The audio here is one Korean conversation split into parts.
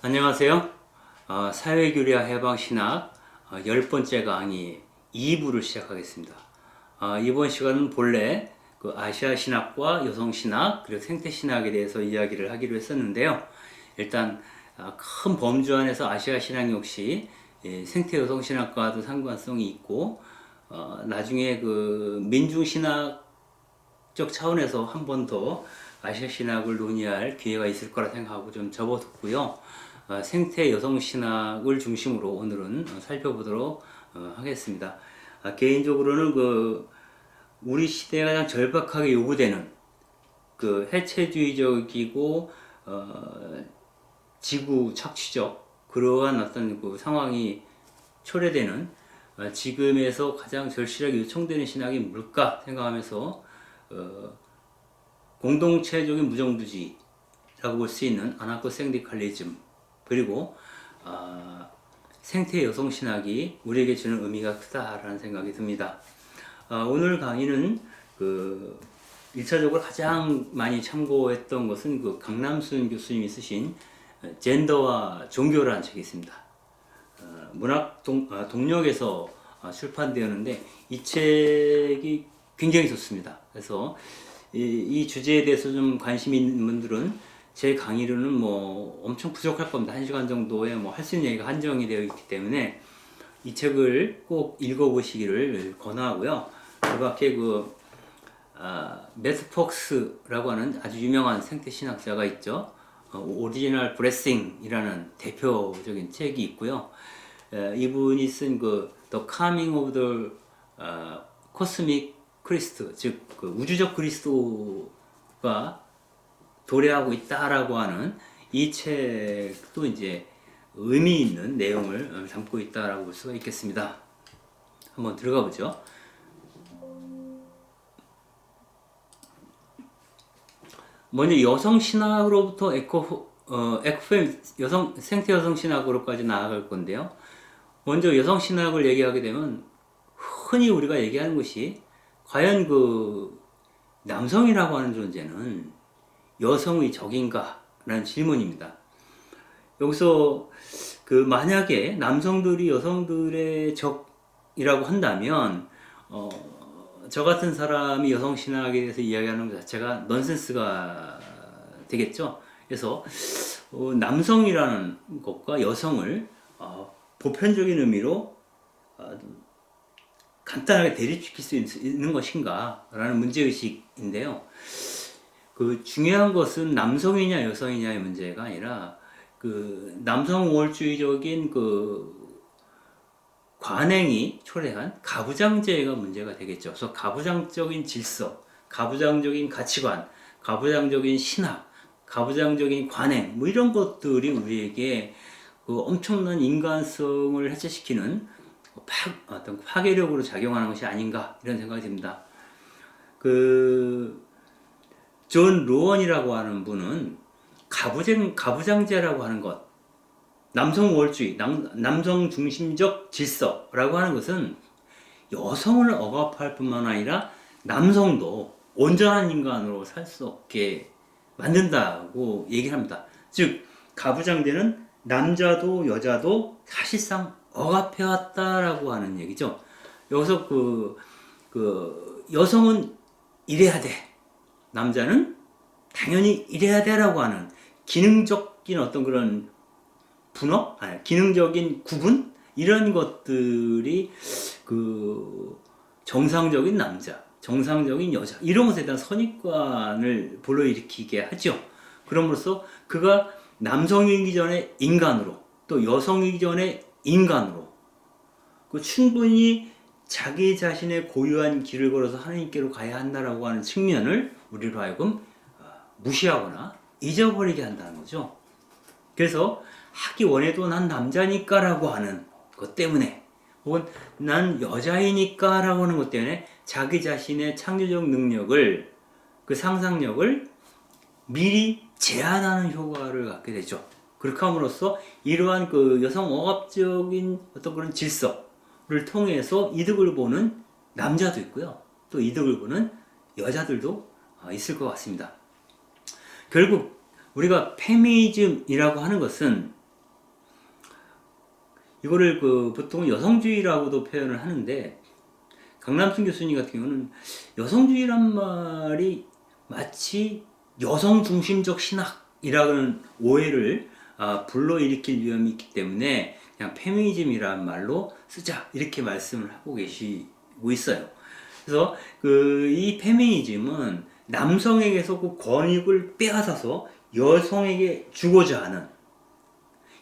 안녕하세요. 사회교리와 해방신학 10번째 강의 2부를 시작하겠습니다. 이번 시간은 본래 그 아시아 신학과 여성 신학 그리고 생태 신학에 대해서 이야기를 하기로 했었는데요. 일단 큰 범주 안에서 아시아 신학 역시 생태 여성 신학과도 상관성이 있고 나중에 그 민중 신학적 차원에서 한 번 더 아시아 신학을 논의할 기회가 있을 거라 생각하고 좀 접어뒀고요. 생태 여성 신학을 중심으로 오늘은 살펴보도록 하겠습니다. 개인적으로는 우리 시대에 가장 절박하게 요구되는 그 해체주의적이고 지구 착취적 그러한 어떤 그 상황이 초래되는 지금에서 가장 절실하게 요청되는 신학이 뭘까 생각하면서 공동체적인 무정부주의라고 볼 수 있는 아나코생디칼리즘 그리고 생태 여성 신학이 우리에게 주는 의미가 크다라는 생각이 듭니다. 오늘 강의는 1차적으로 가장 많이 참고했던 것은 그 강남순 교수님이 쓰신 젠더와 종교라는 책이 있습니다. 문학 동력에서 출판되었는데 이 책이 굉장히 좋습니다. 그래서 이 주제에 대해서 좀 관심 있는 분들은 제 강의로는 뭐 엄청 부족할 겁니다. 1시간 정도에 뭐 할 수 있는 얘기가 한정이 되어 있기 때문에 이 책을 꼭 읽어보시기를 권하고요. 그 밖에 매트 폭스라고 하는 아주 유명한 생태 신학자가 있죠. 오리지널 브레싱이라는 대표적인 책이 있고요. 이분이 쓴 The Coming of the Cosmic Christ, 즉 우주적 그리스도가 도래하고 있다라고 하는 이 책도 이제 의미 있는 내용을 담고 있다라고 볼 수가 있겠습니다. 한번 들어가 보죠. 먼저 여성 신학으로부터 에코페 생태 여성 신학으로까지 나아갈 건데요. 먼저 여성 신학을 얘기하게 되면 흔히 우리가 얘기하는 것이 과연 남성이라고 하는 존재는 여성의 적인가? 라는 질문입니다. 여기서 만약에 남성들이 여성들의 적이라고 한다면 저 같은 사람이 여성 신학에 대해서 이야기하는 것 자체가 넌센스가 되겠죠. 그래서 남성이라는 것과 여성을 보편적인 의미로 간단하게 대립시킬 수 있는 것인가 라는 문제의식인데요. 중요한 것은 남성이냐 여성이냐의 문제가 아니라 남성 우월주의적인 관행이 초래한 가부장제가 문제가 되겠죠. 그래서 가부장적인 질서, 가부장적인 가치관, 가부장적인 신학, 가부장적인 관행 뭐 이런 것들이 우리에게 엄청난 인간성을 해체시키는 어떤 파괴력으로 작용하는 것이 아닌가 이런 생각이 듭니다. 존 루언이라고 하는 분은 가부장제라고 하는 것, 남성 우월주의, 남성 중심적 질서라고 하는 것은 여성을 억압할 뿐만 아니라 남성도 온전한 인간으로 살 수 없게 만든다고 얘기를 합니다. 즉 가부장제는 남자도 여자도 사실상 억압해왔다라고 하는 얘기죠. 여기서 여성은 이래야 돼. 남자는 당연히 이래야 돼라고 하는 기능적인 어떤 그런 분업? 기능적인 구분? 이런 것들이 정상적인 남자, 정상적인 여자, 이런 것에 대한 선입관을 불러일으키게 하죠. 그럼으로써 그가 남성이기 전에 인간으로, 또 여성이기 전에 인간으로, 충분히 자기 자신의 고유한 길을 걸어서 하나님께로 가야 한다라고 하는 측면을 우리로 하여금 무시하거나 잊어버리게 한다는 거죠. 그래서 하기 원해도 난 남자니까 라고 하는 것 때문에 혹은 난 여자이니까 라고 하는 것 때문에 자기 자신의 창조적 능력을 상상력을 미리 제한하는 효과를 갖게 되죠. 그렇게 함으로써 이러한 여성 억압적인 어떤 그런 질서를 통해서 이득을 보는 남자도 있고요. 또 이득을 보는 여자들도 있을 것 같습니다. 결국 우리가 페미니즘이라고 하는 것은 이거를 보통 여성주의라고도 표현을 하는데, 강남순 교수님 같은 경우는 여성주의란 말이 마치 여성 중심적 신학이라는 오해를 불러일으킬 위험이 있기 때문에 그냥 페미니즘이라는 말로 쓰자 이렇게 말씀을 하고 계시고 있어요. 그래서 이 페미니즘은 남성에게서 그 권익을 빼앗아서 여성에게 주고자 하는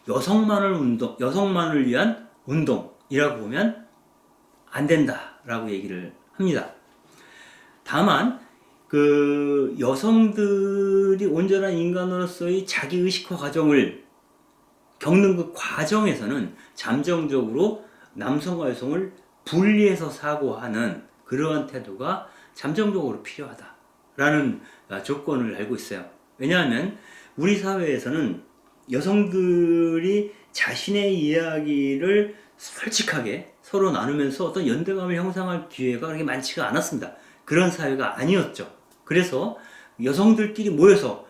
여성만을 위한 운동이라고 보면 안 된다라고 얘기를 합니다. 다만 여성들이 온전한 인간으로서의 자기의식화 과정을 겪는 그 과정에서는 잠정적으로 남성과 여성을 분리해서 사고하는 그러한 태도가 잠정적으로 필요하다라는 조건을 알고 있어요. 왜냐하면 우리 사회에서는 여성들이 자신의 이야기를 솔직하게 서로 나누면서 어떤 연대감을 형성할 기회가 그렇게 많지가 않았습니다. 그런 사회가 아니었죠. 그래서 여성들끼리 모여서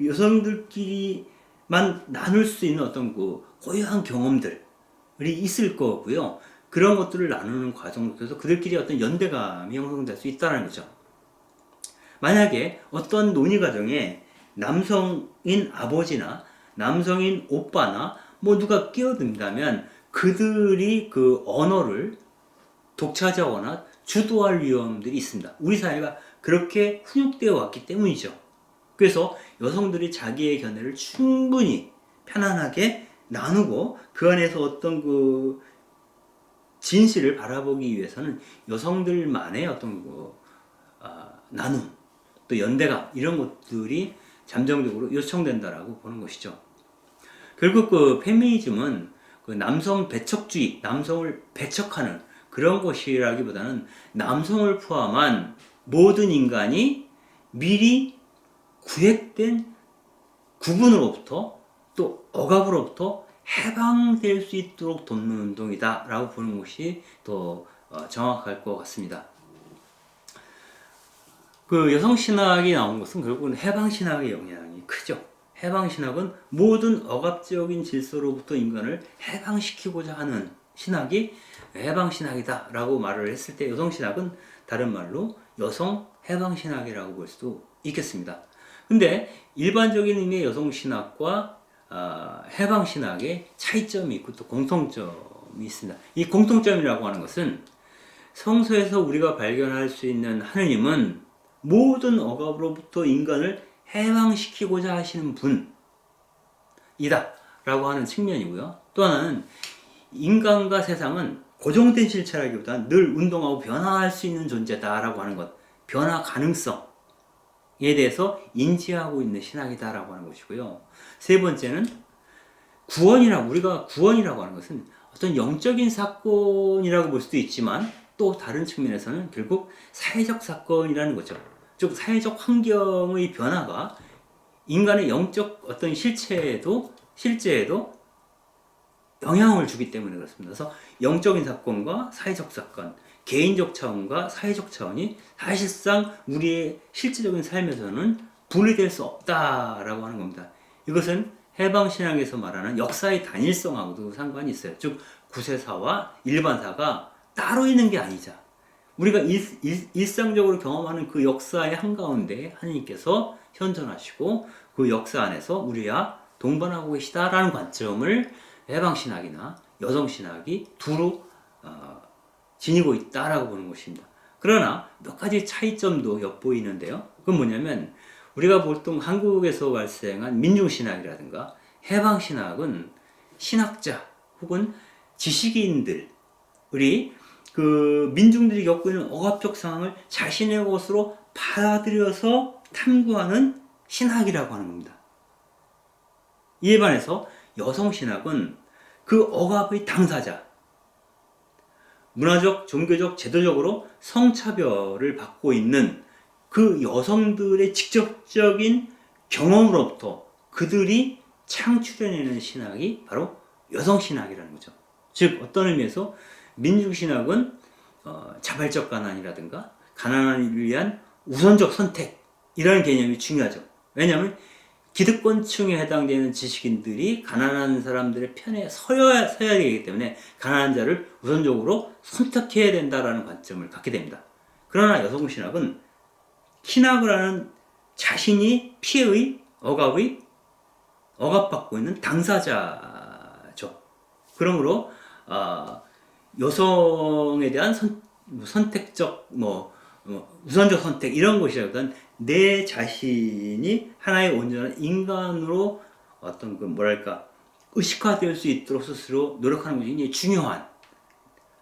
여성들끼리만 나눌 수 있는 어떤 고유한 경험들이 있을 거고요. 그런 것들을 나누는 과정 속에서 그들끼리 어떤 연대감이 형성될 수 있다는 거죠. 만약에 어떤 논의 과정에 남성인 아버지나 남성인 오빠나 누가 끼어든다면 그들이 그 언어를 독차지하거나 주도할 위험들이 있습니다. 우리 사회가 그렇게 훈육되어 왔기 때문이죠. 그래서 여성들이 자기의 견해를 충분히 편안하게 나누고 그 안에서 어떤 진실을 바라보기 위해서는 여성들만의 어떤 나눔, 또 연대감 이런 것들이 잠정적으로 요청된다라고 보는 것이죠. 결국 페미니즘은 남성 배척주의, 남성을 배척하는 그런 것이라기보다는 남성을 포함한 모든 인간이 미리 구획된 구분으로부터 또 억압으로부터 해방될 수 있도록 돕는 운동이다 라고 보는 것이 더 정확할 것 같습니다. 여성신학이 나온 것은 결국은 해방신학의 영향이 크죠. 해방신학은 모든 억압적인 질서로부터 인간을 해방시키고자 하는 신학이 해방신학이다 라고 말을 했을 때 여성신학은 다른 말로 여성 해방신학이라고 볼 수도 있겠습니다. 근데 일반적인 의미의 여성신학과 해방신학의 차이점이 있고 또 공통점이 있습니다. 이 공통점이라고 하는 것은 성서에서 우리가 발견할 수 있는 하느님은 모든 억압으로부터 인간을 해방시키고자 하시는 분이다 라고 하는 측면이고요. 또 하나는 인간과 세상은 고정된 실체라기보다는 늘 운동하고 변화할 수 있는 존재다 라고 하는 것, 변화 가능성에 대해서 인지하고 있는 신학이다 라고 하는 것이고요. 세 번째는 우리가 구원이라고 하는 것은 어떤 영적인 사건이라고 볼 수도 있지만 또 다른 측면에서는 결국 사회적 사건이라는 거죠. 즉 사회적 환경의 변화가 인간의 영적 어떤 실제에도 영향을 주기 때문에 그렇습니다. 그래서 영적인 사건과 사회적 사건, 개인적 차원과 사회적 차원이 사실상 우리의 실질적인 삶에서는 분리될 수 없다라고 하는 겁니다. 이것은 해방신학에서 말하는 역사의 단일성하고도 상관이 있어요. 즉 구세사와 일반사가 따로 있는 게 아니죠. 우리가 일상적으로 경험하는 그 역사의 한가운데 하나님께서 현존하시고 그 역사 안에서 우리와 동반하고 계시다라는 관점을 해방신학이나 여성신학이 두루 지니고 있다라고 보는 것입니다. 그러나 몇 가지 차이점도 엿보이는데요. 그건 뭐냐면 우리가 보통 한국에서 발생한 민중신학이라든가 해방신학은 신학자 혹은 지식인들이 민중들이 겪고 있는 억압적 상황을 자신의 것으로 받아들여서 탐구하는 신학이라고 하는 겁니다. 이에 반해서 여성신학은 그 억압의 당사자, 문화적, 종교적, 제도적으로 성차별을 받고 있는 그 여성들의 직접적인 경험으로부터 그들이 창출해내는 신학이 바로 여성신학이라는 거죠. 즉 어떤 의미에서 민중신학은 자발적 가난이라든가 가난을 위한 우선적 선택이라는 개념이 중요하죠. 왜냐하면 기득권층에 해당되는 지식인들이 가난한 사람들의 편에 서야 되기 때문에 가난한 자를 우선적으로 선택해야 된다라는 관점을 갖게 됩니다. 그러나 여성신학은 신학을 하는 자신이 피해의 억압받고 있는 당사자죠. 그러므로 여성에 대한 선택적 우선적 선택 이런 것이라기보다는 내 자신이 하나의 온전한 인간으로 어떤 의식화될 수 있도록 스스로 노력하는 것이 굉장히 중요한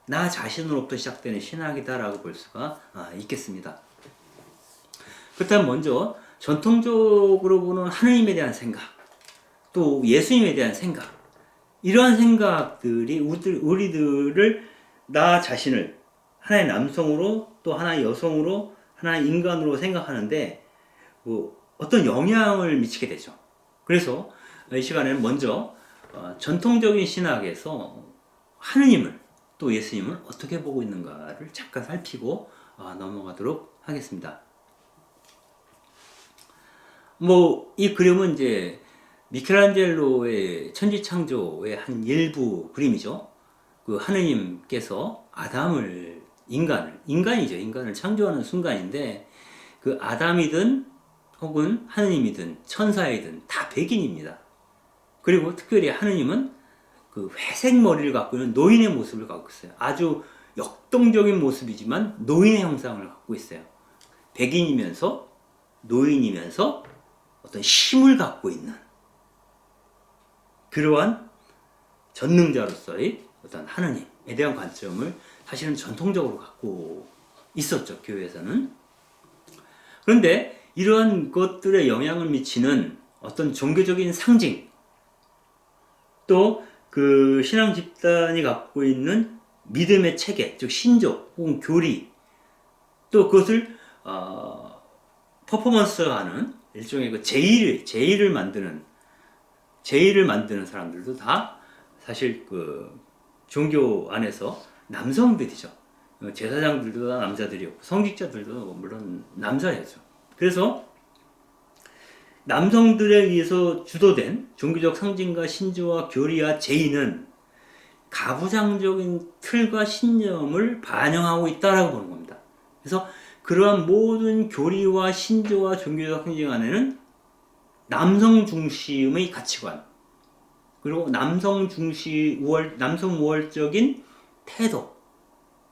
나 자신으로부터 시작되는 신학이다라고 볼 수가 있겠습니다. 그렇다면 먼저 전통적으로 보는 하느님에 대한 생각, 또 예수님에 대한 생각, 이러한 생각들이 우리들을 나 자신을 하나의 남성으로 또 하나의 여성으로 하나의 인간으로 생각하는데 어떤 영향을 미치게 되죠. 그래서 이 시간에는 먼저 전통적인 신학에서 하느님을 또 예수님을 어떻게 보고 있는가를 잠깐 살피고 넘어가도록 하겠습니다. 이 그림은 이제 미켈란젤로의 천지창조의 한 일부 그림이죠. 그 하느님께서 인간을 창조하는 순간인데 그 아담이든 혹은 하느님이든 천사이든 다 백인입니다. 그리고 특별히 하느님은 그 회색 머리를 갖고 있는 노인의 모습을 갖고 있어요. 아주 역동적인 모습이지만 노인의 형상을 갖고 있어요. 백인이면서 노인이면서 어떤 힘을 갖고 있는 그러한 전능자로서의 어떤 하느님에 대한 관점을 사실은 전통적으로 갖고 있었죠, 교회에서는. 그런데 이러한 것들에 영향을 미치는 어떤 종교적인 상징, 또 그 신앙 집단이 갖고 있는 믿음의 체계, 즉 신조 혹은 교리, 또 그것을 퍼포먼스하는 일종의 그 제의를 만드는 사람들도 다 사실 그 종교 안에서 남성들이죠. 제사장들도 다 남자들이었고 성직자들도 물론 남자였죠. 그래서 남성들에 의해서 주도된 종교적 상징과 신조와 교리와 제의는 가부장적인 틀과 신념을 반영하고 있다라고 보는 겁니다. 그래서 그러한 모든 교리와 신조와 종교적 상징 안에는 남성 중심의 가치관, 그리고 남성 우월적인 태도,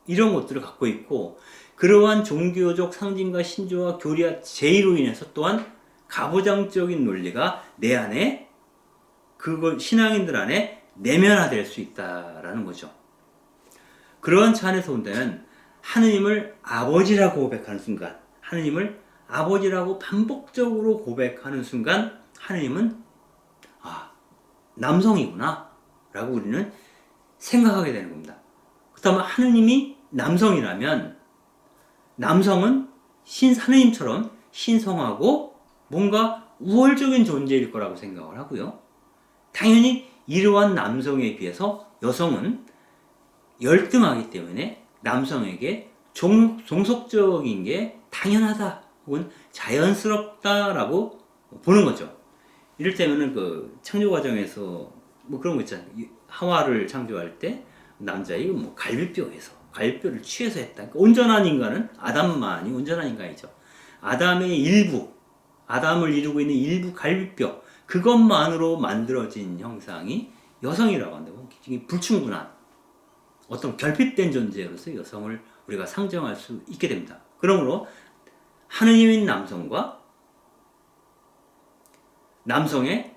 이런 것들을 갖고 있고, 그러한 종교적 상징과 신조와 교리와 제의로 인해서 또한 가부장적인 논리가 내 안에, 그걸 신앙인들 안에 내면화될 수 있다라는 거죠. 그러한 차원에서 본다면 하느님을 아버지라고 고백하는 순간, 하느님을 아버지라고 반복적으로 고백하는 순간 하느님은 남성이구나 라고 우리는 생각하게 되는 겁니다. 그렇다면 하느님이 남성이라면 남성은 하느님처럼 신성하고 뭔가 우월적인 존재일 거라고 생각을 하고요. 당연히 이러한 남성에 비해서 여성은 열등하기 때문에 남성에게 종속적인 게 당연하다 혹은 자연스럽다라고 보는 거죠. 이를테면은 그 창조 과정에서 그런 거 있잖아요. 하와를 창조할 때 남자이 갈비뼈를 취해서 했다. 그러니까 온전한 인간은 아담만이 온전한 인간이죠. 아담을 이루고 있는 일부 갈비뼈, 그것만으로 만들어진 형상이 여성이라고 한다고. 불충분한 어떤 결핍된 존재로서 여성을 우리가 상정할 수 있게 됩니다. 그러므로 하느님인 남성과 남성의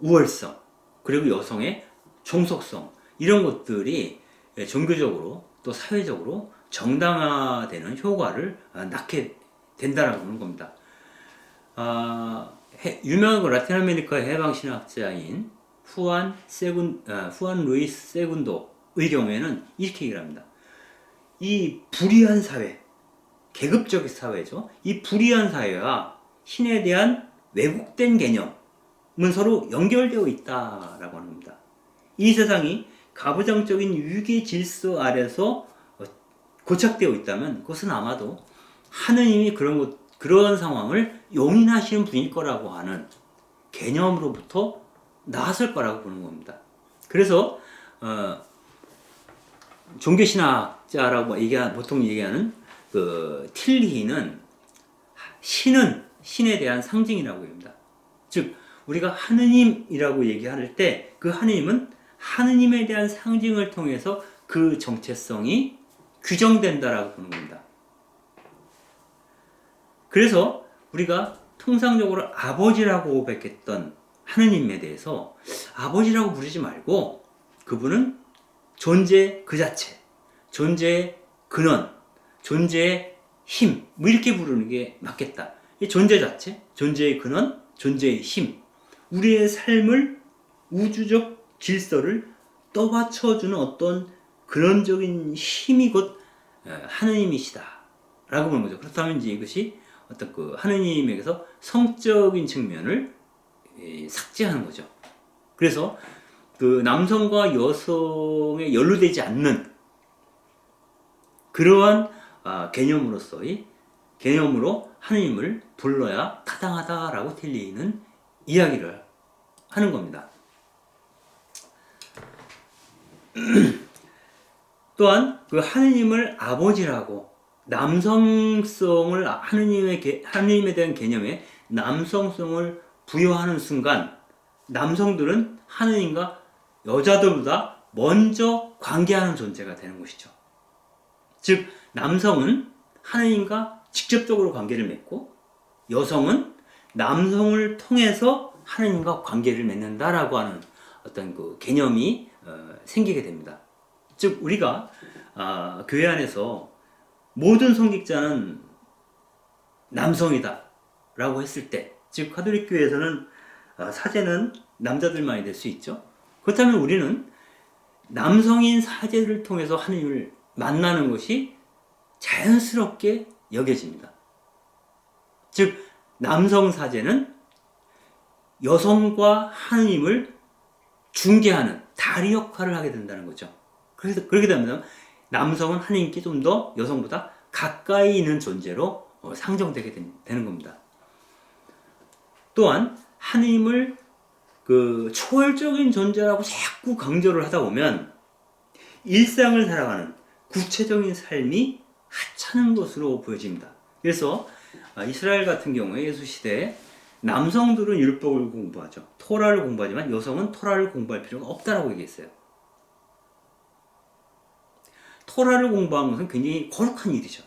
우월성, 그리고 여성의 종속성, 이런 것들이 종교적으로 또 사회적으로 정당화되는 효과를 낳게 된다라고 하는 겁니다. 유명한 라틴 아메리카의 해방신학자인 후안 루이스 세군도의 경우에는 이렇게 얘기를 합니다. 이 불의한 사회, 계급적 사회죠. 이 불의한 사회와 신에 대한 왜곡된 개념은 서로 연결되어 있다라고 하는 겁니다. 이 세상이 가부장적인 유계 질서 아래서 고착되어 있다면 그것은 아마도 하느님이 그런 상황을 용인하시는 분일 거라고 하는 개념으로부터 나왔을 거라고 보는 겁니다. 그래서 종교신학자라고 보통 얘기하는 그 틸리히는 신은 신에 대한 상징이라고 합니다. 즉 우리가 하느님이라고 얘기할 때 그 하느님은 하느님에 대한 상징을 통해서 그 정체성이 규정된다라고 보는 겁니다. 그래서 우리가 통상적으로 아버지라고 고백했던 하느님에 대해서 아버지라고 부르지 말고 그분은 존재 그 자체, 존재의 근원, 존재의 힘, 뭐 이렇게 부르는 게 맞겠다. 이 존재 자체, 존재의 근원, 존재의 힘, 우리의 삶을 우주적 질서를 떠받쳐주는 어떤 근원적인 힘이 곧 하느님이시다 라고 보는 거죠. 그렇다면 이제 이것이 어떤 그 하느님에게서 성적인 측면을 삭제하는 거죠. 그래서 그 남성과 여성에 연루되지 않는 그러한 개념으로서의 개념으로 하느님을 불러야 타당하다라고 틸리히는 이야기를 하는 겁니다. 또한 그 하느님을 아버지라고 남성성을 하느님에 대한 개념에 남성성을 부여하는 순간 남성들은 하느님과 여자들보다 먼저 관계하는 존재가 되는 것이죠. 즉 남성은 하느님과 직접적으로 관계를 맺고 여성은 남성을 통해서 하느님과 관계를 맺는다라고 하는 어떤 그 개념이 생기게 됩니다. 즉 우리가 교회 안에서 모든 성직자는 남성이다 라고 했을 때, 즉 가톨릭 교회에서는 사제는 남자들만이 될 수 있죠. 그렇다면 우리는 남성인 사제를 통해서 하느님을 만나는 것이 자연스럽게 여겨집니다. 즉 남성 사제는 여성과 하느님을 중개하는 다리 역할을 하게 된다는 거죠. 그래서 그렇게 되면 남성은 하느님께 좀 더 여성보다 가까이 있는 존재로 상정되게 되는 겁니다. 또한 하느님을 그 초월적인 존재라고 자꾸 강조를 하다 보면 일상을 살아가는 구체적인 삶이 하찮은 것으로 보여집니다. 그래서 이스라엘 같은 경우에 예수 시대에 남성들은 율법을 공부하죠. 토라를 공부하지만 여성은 토라를 공부할 필요가 없다라고 얘기했어요. 토라를 공부하는 것은 굉장히 거룩한 일이죠.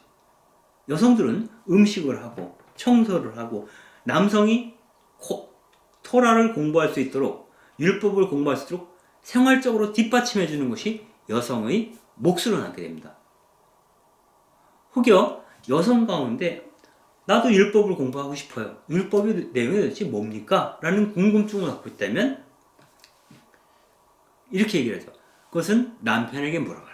여성들은 음식을 하고 청소를 하고 남성이 토라를 공부할 수 있도록 율법을 공부할 수 있도록 생활적으로 뒷받침해 주는 것이 여성의 몫으로 남게 됩니다. 혹여 여성 가운데 나도 율법을 공부하고 싶어요. 율법의 내용이 도대체 뭡니까? 라는 궁금증을 갖고 있다면 이렇게 얘기를 하죠. 그것은 남편에게 물어봐라.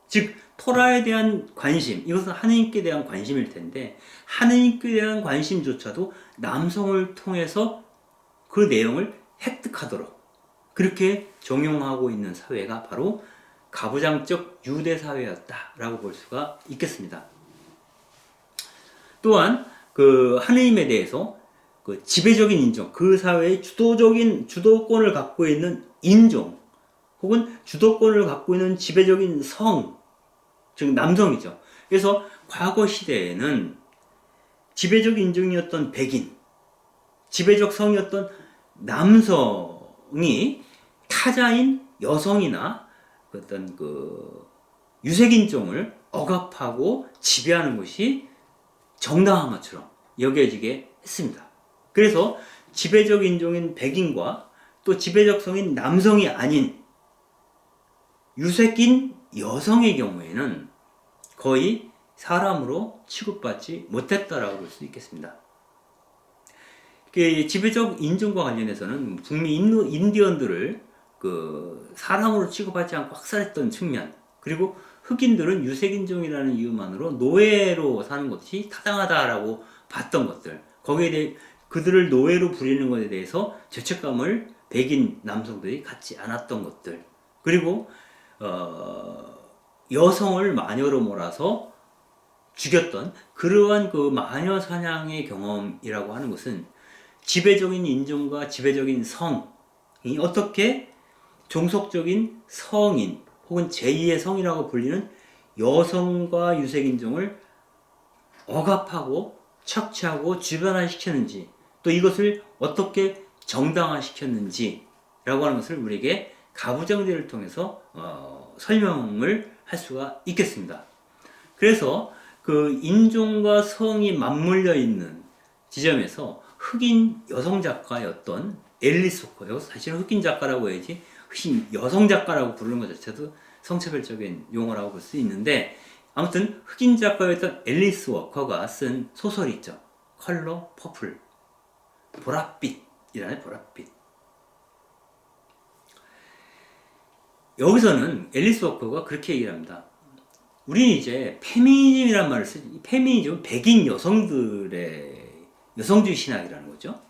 즉 토라에 대한 관심, 이것은 하느님께 대한 관심일 텐데 하느님께 대한 관심조차도 남성을 통해서 그 내용을 획득하도록 그렇게 정용하고 있는 사회가 바로 가부장적 유대 사회였다라고 볼 수가 있겠습니다. 또한 그 하느님에 대해서 그 지배적인 인종, 그 사회의 주도권을 갖고 있는 인종, 혹은 주도권을 갖고 있는 지배적인 성, 즉 남성이죠. 그래서 과거 시대에는 지배적 인종이었던 백인, 지배적 성이었던 남성이 타자인 여성이나 어떤 그 유색인종을 억압하고 지배하는 것이 정당한 것처럼 여겨지게 했습니다. 그래서 지배적 인종인 백인과 또 지배적 성인 남성이 아닌 유색인 여성의 경우에는 거의 사람으로 취급받지 못했다라고 볼 수 있겠습니다. 지배적 인종과 관련해서는 북미 인디언들을 그 사람으로 취급하지 않고 학살했던 측면, 그리고 흑인들은 유색인종이라는 이유만으로 노예로 사는 것이 타당하다라고 봤던 것들, 거기에 대해 그들을 노예로 부리는 것에 대해서 죄책감을 백인 남성들이 갖지 않았던 것들, 그리고 여성을 마녀로 몰아서 죽였던 그러한 그 마녀 사냥의 경험이라고 하는 것은 지배적인 인종과 지배적인 성이 어떻게 종속적인 성인 혹은 제2의 성이라고 불리는 여성과 유색인종을 억압하고 착취하고 주변화시켰는지, 또 이것을 어떻게 정당화시켰는지 라고 하는 것을 우리에게 가부장제를 통해서 설명을 할 수가 있겠습니다. 그래서 그 인종과 성이 맞물려 있는 지점에서 흑인 여성 작가였던 앨리스 워커, 여기서 사실은 흑인 작가라고 해야지 흑인 여성 작가라고 부르는 것 자체도 성차별적인 용어라고 볼 수 있는데, 아무튼 흑인 작가였던 앨리스 워커가 쓴 소설이 있죠. 컬러 퍼플, 보랏빛이라는 보랏빛. 여기서는 앨리스 워커가 그렇게 얘기를 합니다. 우리는 이제 페미니즘이라는 말을 쓰지. 페미니즘은 백인 여성들의 여성주의 신학이라는 거죠.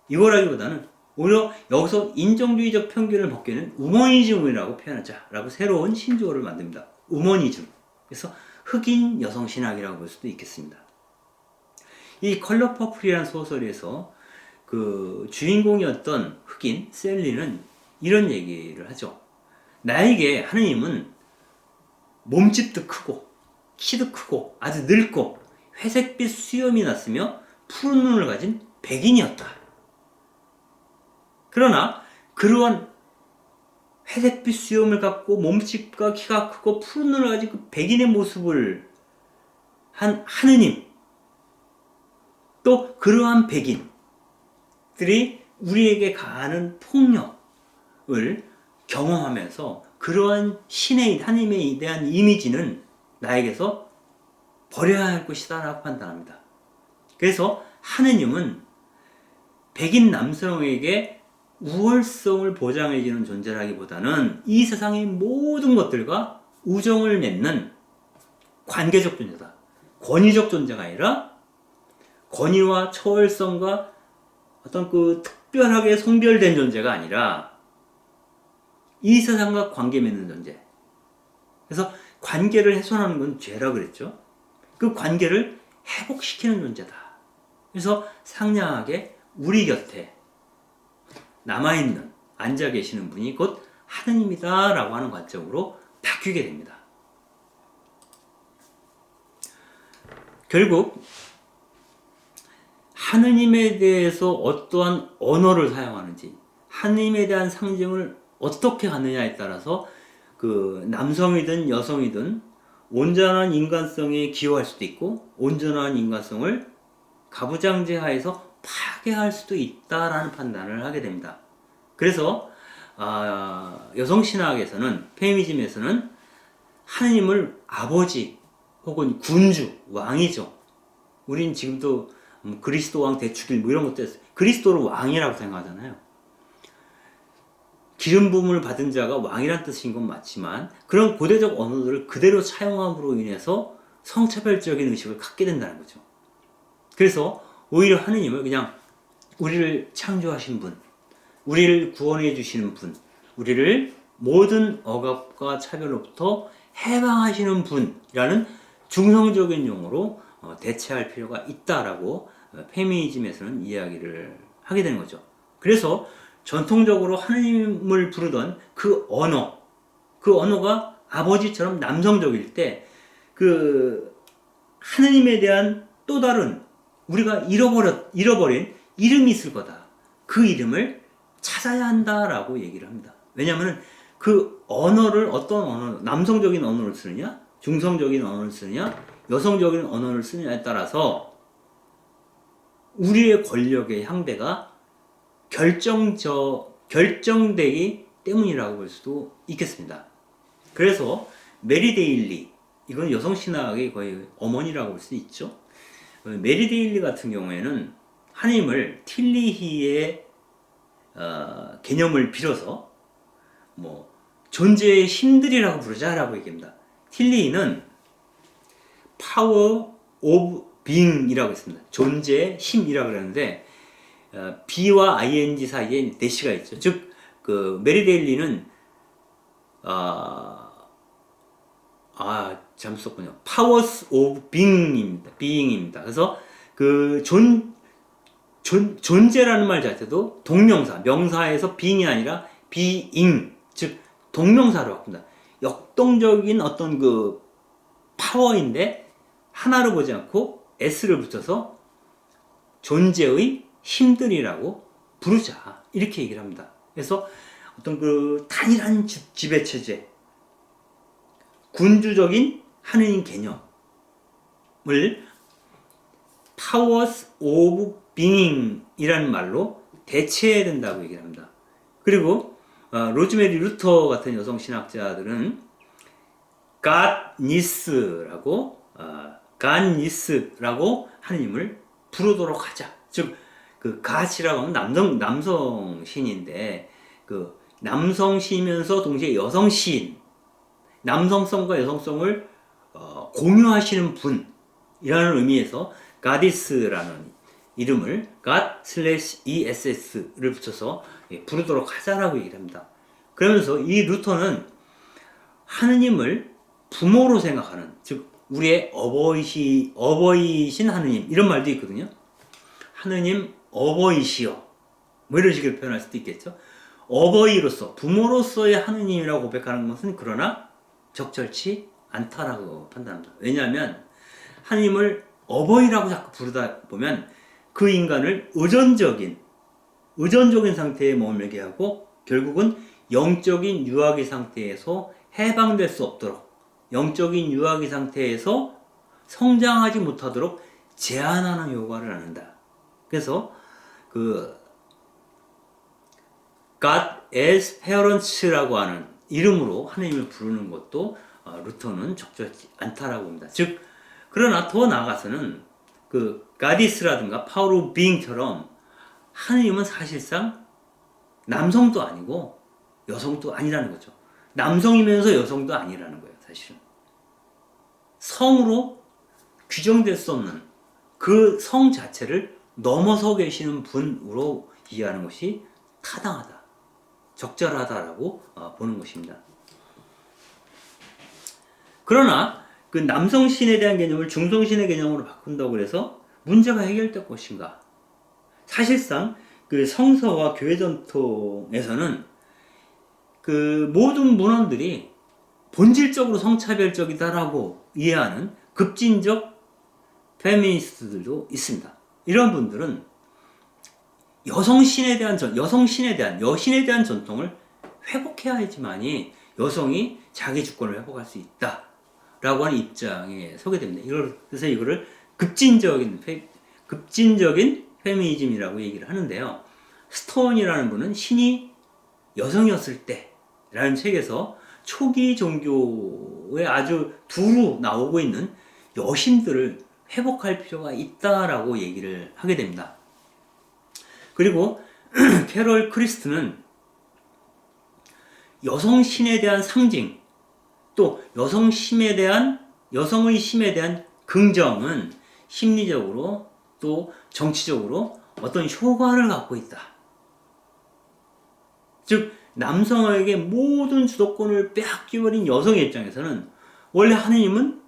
이거라기보다는 오히려 여기서 인종주의적 편견을 벗기는 우머니즘이라고 표현하자라고 새로운 신조어를 만듭니다. 우머니즘. 그래서 흑인 여성 신학이라고 볼 수도 있겠습니다. 이 컬러 퍼플이라는 소설에서 그 주인공이었던 흑인 셀리는 이런 얘기를 하죠. 나에게 하느님은 몸집도 크고 키도 크고 아주 늙고 회색빛 수염이 났으며 푸른 눈을 가진 백인이었다. 그러나 그러한 회색빛 수염을 갖고 몸집과 키가 크고 푸른 눈을 가진 그 백인의 모습을 한 하느님, 또 그러한 백인들이 우리에게 가하는 폭력을 경험하면서 그러한 신의 하나님에 대한 이미지는 나에게서 버려야 할 것이다 라고 판단합니다. 그래서 하느님은 백인 남성에게 우월성을 보장해주는 존재라기보다는 이 세상의 모든 것들과 우정을 맺는 관계적 존재다. 권위적 존재가 아니라 권위와 초월성과 어떤 그 특별하게 성별된 존재가 아니라 이 세상과 관계 맺는 존재. 그래서 관계를 훼손하는 건 죄라 그랬죠. 그 관계를 회복시키는 존재다. 그래서 상냥하게 우리 곁에 남아있는, 앉아 계시는 분이 곧 하느님이다 라고 하는 관점으로 바뀌게 됩니다. 결국 하느님에 대해서 어떠한 언어를 사용하는지, 하느님에 대한 상징을 어떻게 갖느냐에 따라서 그 남성이든 여성이든 온전한 인간성에 기여할 수도 있고 온전한 인간성을 가부장제하에서 파괴할 수도 있다라는 판단을 하게 됩니다. 그래서 여성신학에서는, 페미니즘에서는 하느님을 아버지 혹은 군주, 왕이죠. 우린 지금도 그리스도 왕 대축일 뭐 이런 것도 했어요. 그리스도를 왕이라고 생각하잖아요. 기름 부음을 받은 자가 왕이란 뜻인 건 맞지만 그런 고대적 언어들을 그대로 차용함으로 인해서 성차별적인 의식을 갖게 된다는 거죠. 그래서 오히려 하느님을 그냥 우리를 창조하신 분, 우리를 구원해 주시는 분, 우리를 모든 억압과 차별로부터 해방하시는 분이라는 중성적인 용어로 대체할 필요가 있다라고 페미니즘에서는 이야기를 하게 되는 거죠. 그래서 전통적으로 하느님을 부르던 그 언어가 아버지처럼 남성적일 때 그 하느님에 대한 또 다른 우리가 잃어버린 이름이 있을 거다. 그 이름을 찾아야 한다라고 얘기를 합니다. 왜냐하면 그 언어를 어떤 언어, 남성적인 언어를 쓰느냐, 중성적인 언어를 쓰느냐, 여성적인 언어를 쓰느냐에 따라서 우리의 권력의 향배가 결정되기 때문이라고 볼 수도 있겠습니다. 그래서 메리 데일리, 이건 여성신학의 거의 어머니라고 볼 수 있죠. 메리 데일리 같은 경우에는 하느님을 틸리히의 개념을 빌어서 뭐 존재의 힘들이라고 부르자라고 얘기합니다. 틸리히는 파워 오브 빙이라고 했습니다. 존재의 힘이라고 그러는데 B와 ing 사이에 대시가 있죠. 즉, 그 메리 데일리는 잘못 썼군요. Powers of Being입니다. 그래서 그 존재라는 말 자체도 동명사, 명사에서 being이 아니라 being, 즉 동명사로 바꾼다. 역동적인 어떤 그 파워인데 하나로 보지 않고 s를 붙여서 존재의 힘들이라고 부르자, 이렇게 얘기를 합니다. 그래서 어떤 그 단일한 지배체제, 군주적인 하느님 개념을 powers of being 이라는 말로 대체해야 된다고 얘기를 합니다. 그리고 로즈메리 루터 같은 여성 신학자들은 godness라고 하느님을 부르도록 하자. 즉 그 god이라고 하면 남성 신인데, 그 남성 시이면서 동시에 여성 시인, 남성성과 여성성을 공유하시는 분이라는 의미에서 goddess라는 이름을 God/ESS를 붙여서 부르도록 하자라고 얘기를 합니다. 그러면서 이 루터는 하느님을 부모로 생각하는, 즉 우리의 어버이신 하느님, 이런 말도 있거든요. 하느님 어버이시여, 뭐 이런 식으로 표현할 수도 있겠죠. 어버이로서, 부모로서의 하느님이라고 고백하는 것은 그러나 적절치 않다라고 판단합니다. 왜냐하면 하느님을 어버이라고 자꾸 부르다 보면 그 인간을 의존적인 상태에 머물게 하고 결국은 영적인 유아기 상태에서 해방될 수 없도록, 영적인 유아기 상태에서 성장하지 못하도록 제한하는 효과를 낳는다. 그래서 그 God as Parents라고 하는 이름으로 하나님을 부르는 것도 루터는 적절치 않다라고 봅니다. 즉, 그러나 더 나아가서는 그 goddess라든가 power of being처럼 하느님은 사실상 남성도 아니고 여성도 아니라는 거죠. 남성이면서 여성도 아니라는 거예요, 사실은. 성으로 규정될 수 없는 그 성 자체를 넘어서 계시는 분으로 이해하는 것이 타당하다, 적절하다라고 보는 것입니다. 그러나 그 남성신에 대한 개념을 중성신의 개념으로 바꾼다고 해서 문제가 해결될 것인가? 사실상 그 성서와 교회 전통에서는 그 모든 문헌들이 본질적으로 성차별적이다라고 이해하는 급진적 페미니스트들도 있습니다. 이런 분들은 여신에 대한 전통을 회복해야지만이 여성이 자기 주권을 회복할 수 있다라고 하는 입장에 서게 됩니다. 그래서 이거를 급진적인 페미니즘이라고 얘기를 하는데요. 스톤이라는 분은 신이 여성이었을 때라는 책에서 초기 종교에 아주 두루 나오고 있는 여신들을 회복할 필요가 있다라고 얘기를 하게 됩니다. 그리고 캐럴 크리스트는 여성신에 대한 상징, 또 여성의 심에 대한 긍정은 심리적으로 또 정치적으로 어떤 효과를 갖고 있다. 즉 남성에게 모든 주도권을 빼앗겨버린 여성의 입장에서는 원래 하느님은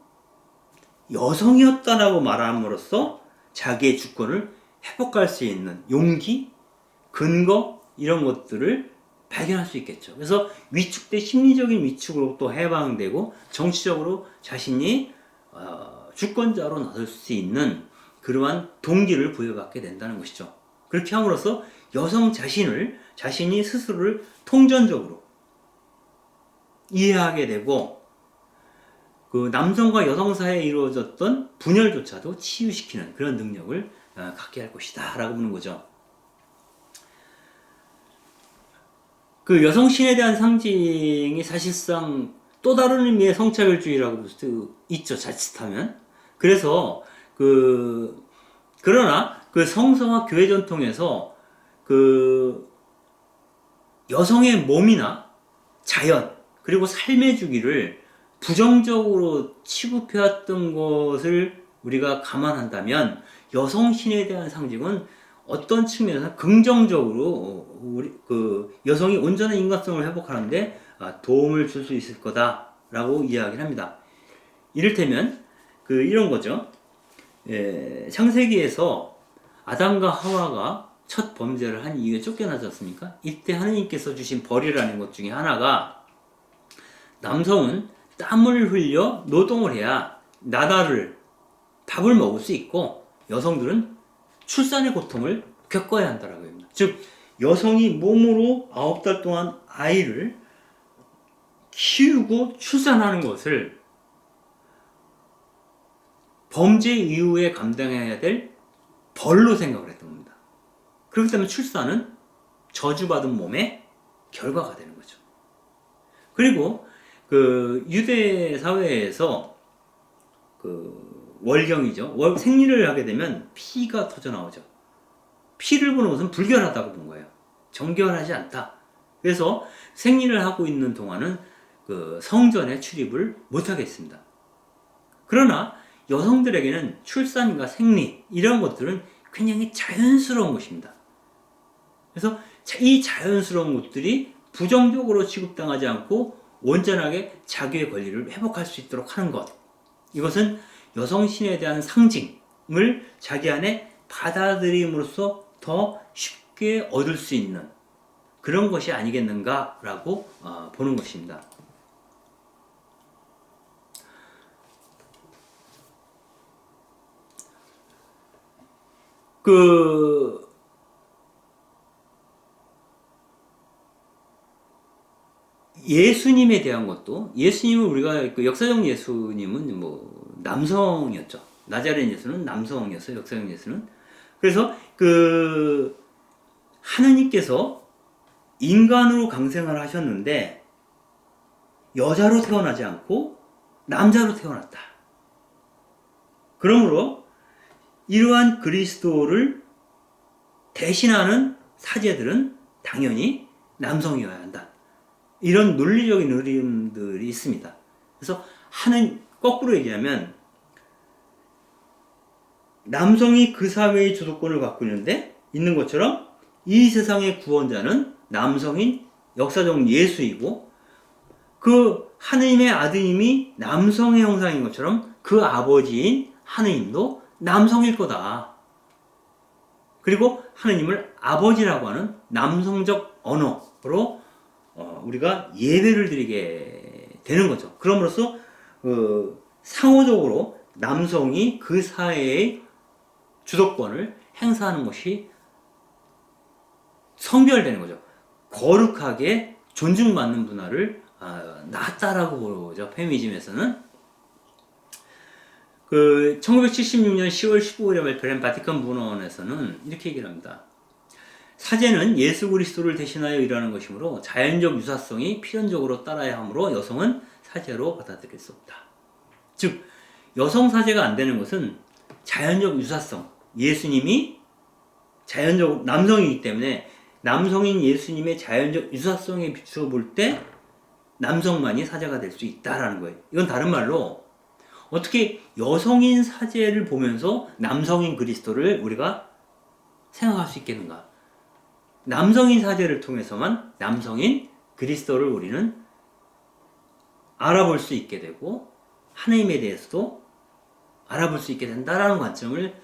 여성이었다라고 말함으로써 자기의 주권을 회복할 수 있는 용기, 근거, 이런 것들을 발견할 수 있겠죠. 그래서 심리적인 위축으로부터 해방되고 정치적으로 자신이 주권자로 나설 수 있는 그러한 동기를 부여받게 된다는 것이죠. 그렇게 함으로써 여성 자신이 스스로를 통전적으로 이해하게 되고 그 남성과 여성 사이에 이루어졌던 분열조차도 치유시키는 그런 능력을 갖게 할 것이다 라고 보는 거죠. 그 여성신에 대한 상징이 사실상 또 다른 의미의 성차별주의라고 볼 수 있죠, 자칫하면. 그래서 그러나 그 성서와 교회 전통에서 그 여성의 몸이나 자연 그리고 삶의 주기를 부정적으로 취급해왔던 것을 우리가 감안한다면 여성신에 대한 상징은 어떤 측면에서 긍정적으로 여성이 온전한 인간성을 회복하는데 도움을 줄 수 있을 거다라고 이야기를 합니다. 이를테면 이런 거죠. 창세기에서 아담과 하와가 첫 범죄를 한 이후에 쫓겨나지 않습니까? 이때 하느님께서 주신 벌이라는 것 중에 하나가 남성은 땀을 흘려 노동을 해야 나다를 밥을 먹을 수 있고 여성들은 출산의 고통을 겪어야 한다라고 합니다. 즉 여성이 몸으로 9달 동안 아이를 키우고 출산하는 것을 범죄 이후에 감당해야 될 벌로 생각을 했던 겁니다. 그렇기 때문에 출산은 저주받은 몸의 결과가 되는 거죠. 그리고 그 유대 사회에서 그 월경이죠. 생리를 하게 되면 피가 터져 나오죠. 피를 보는 것은 불결하다고 본 거예요. 정결하지 않다. 그래서 생리를 하고 있는 동안은 그 성전에 출입을 못 하겠습니다. 그러나 여성들에게는 출산과 생리 이런 것들은 굉장히 자연스러운 것입니다. 그래서 이 자연스러운 것들이 부정적으로 취급당하지 않고 온전하게 자기의 권리를 회복할 수 있도록 하는 것, 이것은 여성신에 대한 상징을 자기 안에 받아들임으로써 더 쉽게 얻을 수 있는 그런 것이 아니겠는가라고 보는 것입니다. 예수님에 대한 것도, 예수님은 우리가 역사적 예수님은 뭐 남성이었죠. 나자렛 예수는 남성이었어요. 역사적 예수는. 그래서 하느님께서 인간으로 강생을 하셨는데 여자로 태어나지 않고 남자로 태어났다. 그러므로 이러한 그리스도를 대신하는 사제들은 당연히 남성이어야 한다. 이런 논리적인 흐름들이 있습니다. 그래서 거꾸로 얘기하면 남성이 그 사회의 주도권을 갖고 있는 것처럼 이 세상의 구원자는 남성인 역사적 예수이고 그 하느님의 아드님이 남성의 형상인 것처럼 그 아버지인 하느님도 남성일 거다. 그리고 하느님을 아버지라고 하는 남성적 언어로 우리가 예배를 드리게 되는 거죠. 그럼으로써 상호적으로 남성이 그 사회의 주도권을 행사하는 것이 성별되는 거죠. 거룩하게 존중받는 문화를 낳았다라고 보죠. 페미니즘에서는. 1976년 10월 15일에 발표한 바티칸 문헌에서는 이렇게 얘기를 합니다. 사제는 예수 그리스도를 대신하여 일하는 것이므로 자연적 유사성이 필연적으로 따라야 하므로 여성은 사제로 받아들일 수 없다. 즉 여성 사제가 안 되는 것은 자연적 유사성, 예수님이 자연적 남성이기 때문에 남성인 예수님의 자연적 유사성에 비추어 볼 때 남성만이 사제가 될 수 있다라는 거예요. 이건 다른 말로 어떻게 여성인 사제를 보면서 남성인 그리스도를 우리가 생각할 수 있겠는가? 남성인 사제를 통해서만 남성인 그리스도를 우리는 알아볼 수 있게 되고 하나님에 대해서도 알아볼 수 있게 된다라는 관점을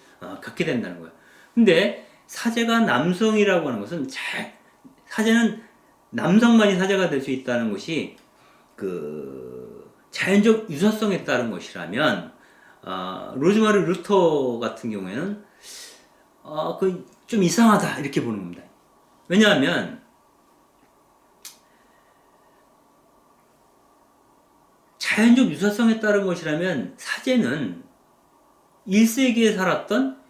갖게 된다는 거예요. 근데 사제가 남성이라고 하는 것은 사제는 남성만이 사제가 될 수 있다는 것이 자연적 유사성에 따른 것이라면 로즈마리 루터 같은 경우에는 좀 이상하다 이렇게 보는 겁니다. 왜냐하면 자연적 유사성에 따른 것이라면 사제는 1세기에 살았던